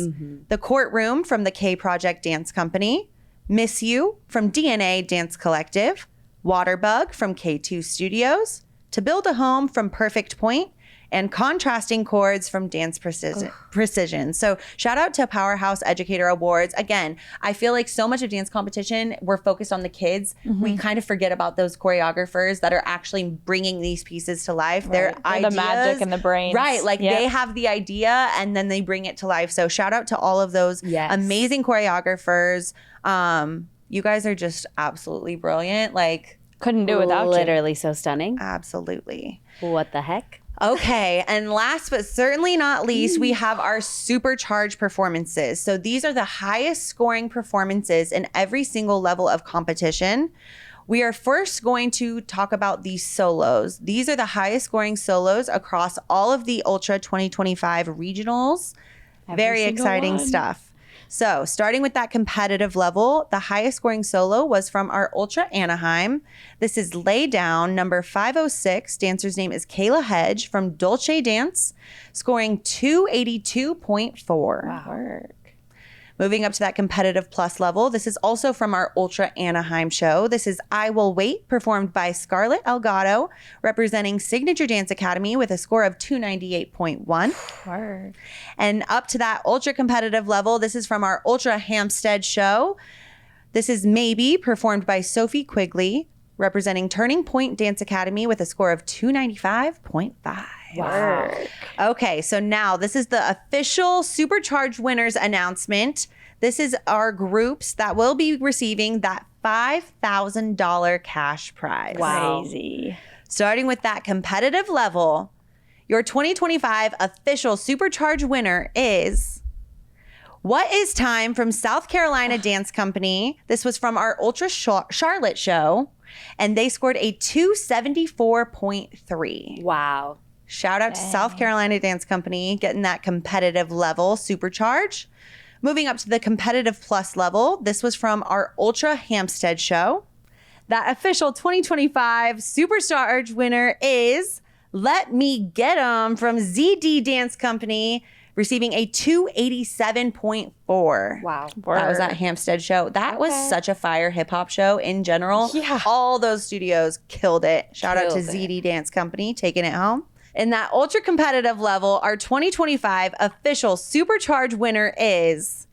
The Courtroom from the K Project Dance Company, Miss You from DNA Dance Collective, Waterbug from K2 Studios, To Build a Home from Perfect Point, and Contrasting Chords from Dance Precision. So shout out to Powerhouse Educator Awards. Again, I feel like so much of dance competition, we're focused on the kids. We kind of forget about those choreographers that are actually bringing these pieces to life. Their ideas, the magic and the brains. Right, like they have the idea and then they bring it to life. So shout out to all of those amazing choreographers. You guys are just absolutely brilliant. Like, couldn't do it without you. Literally so stunning. Absolutely. What the heck? Okay, and last but certainly not least, we have our Supercharged performances. So these are the highest scoring performances in every single level of competition. We are first going to talk about these solos. These are the highest scoring solos across all of the Ultra 2025 regionals. Very exciting stuff. So starting with that competitive level, the highest scoring solo was from our Ultra Anaheim. This is Lay Down, number 506. Dancer's name is Kayla Hedge from Dolce Dance, scoring 282.4. Wow. Moving up to that competitive plus level, this is also from our Ultra Anaheim show. This is I Will Wait, performed by Scarlett Elgato, representing Signature Dance Academy with a score of 298.1. Word. And up to that ultra competitive level, this is from our Ultra Hampstead show. This is Maybe, performed by Sophie Quigley, representing Turning Point Dance Academy with a score of 295.5. Wow. Okay, so now this is the official Supercharged winners announcement. This is our groups that will be receiving that $5,000 cash prize. Wow. Crazy. Starting with that competitive level, your 2025 official Supercharged winner is What Is Time from South Carolina Dance Company. This was from our Ultra Charlotte show, and they scored a 274.3. Wow. Shout out to South Carolina Dance Company getting that competitive level Supercharge. Moving up to the competitive plus level, this was from our Ultra Hampstead show. That official 2025 Supercharge winner is Let Me Get 'Em from ZD Dance Company, receiving a 287.4. Wow. That was that Hampstead show. That was such a fire hip hop show in general. Yeah. All those studios killed it. Shout out to ZD Dance Company taking it home. In that ultra competitive level, our 2025 official Supercharged winner is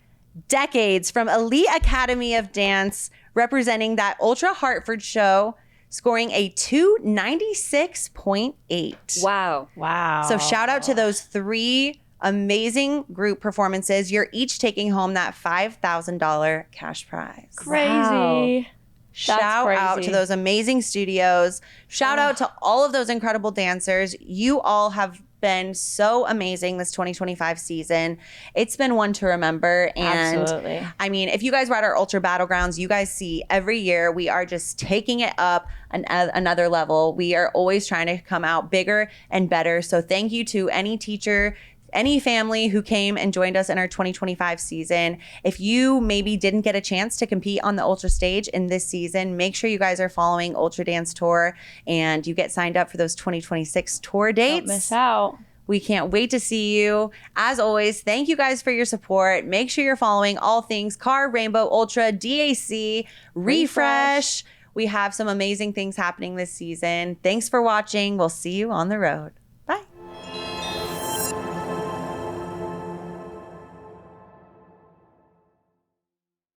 Decades from Elite Academy of Dance, representing that Ultra Hartford show, scoring a 296.8. Wow. Wow. So shout out to those 3 amazing group performances. You're each taking home that $5,000 cash prize. Crazy. Shout out to those amazing studios. Shout out to all of those incredible dancers. You all have been so amazing this 2025 season. It's been one to remember. And Absolutely. I mean, if you guys were at our Ultra Battlegrounds, you guys see every year we are just taking it up another level. We are always trying to come out bigger and better. So thank you to any teacher, any family who came and joined us in our 2025 season. If you maybe didn't get a chance to compete on the Ultra stage in this season, make sure you guys are following Ultra Dance Tour and you get signed up for those 2026 tour dates. Don't miss out. We can't wait to see you. As always, thank you guys for your support. Make sure you're following all things Car, Rainbow, Ultra, DAC, Refresh. We have some amazing things happening this season. Thanks for watching. We'll see you on the road.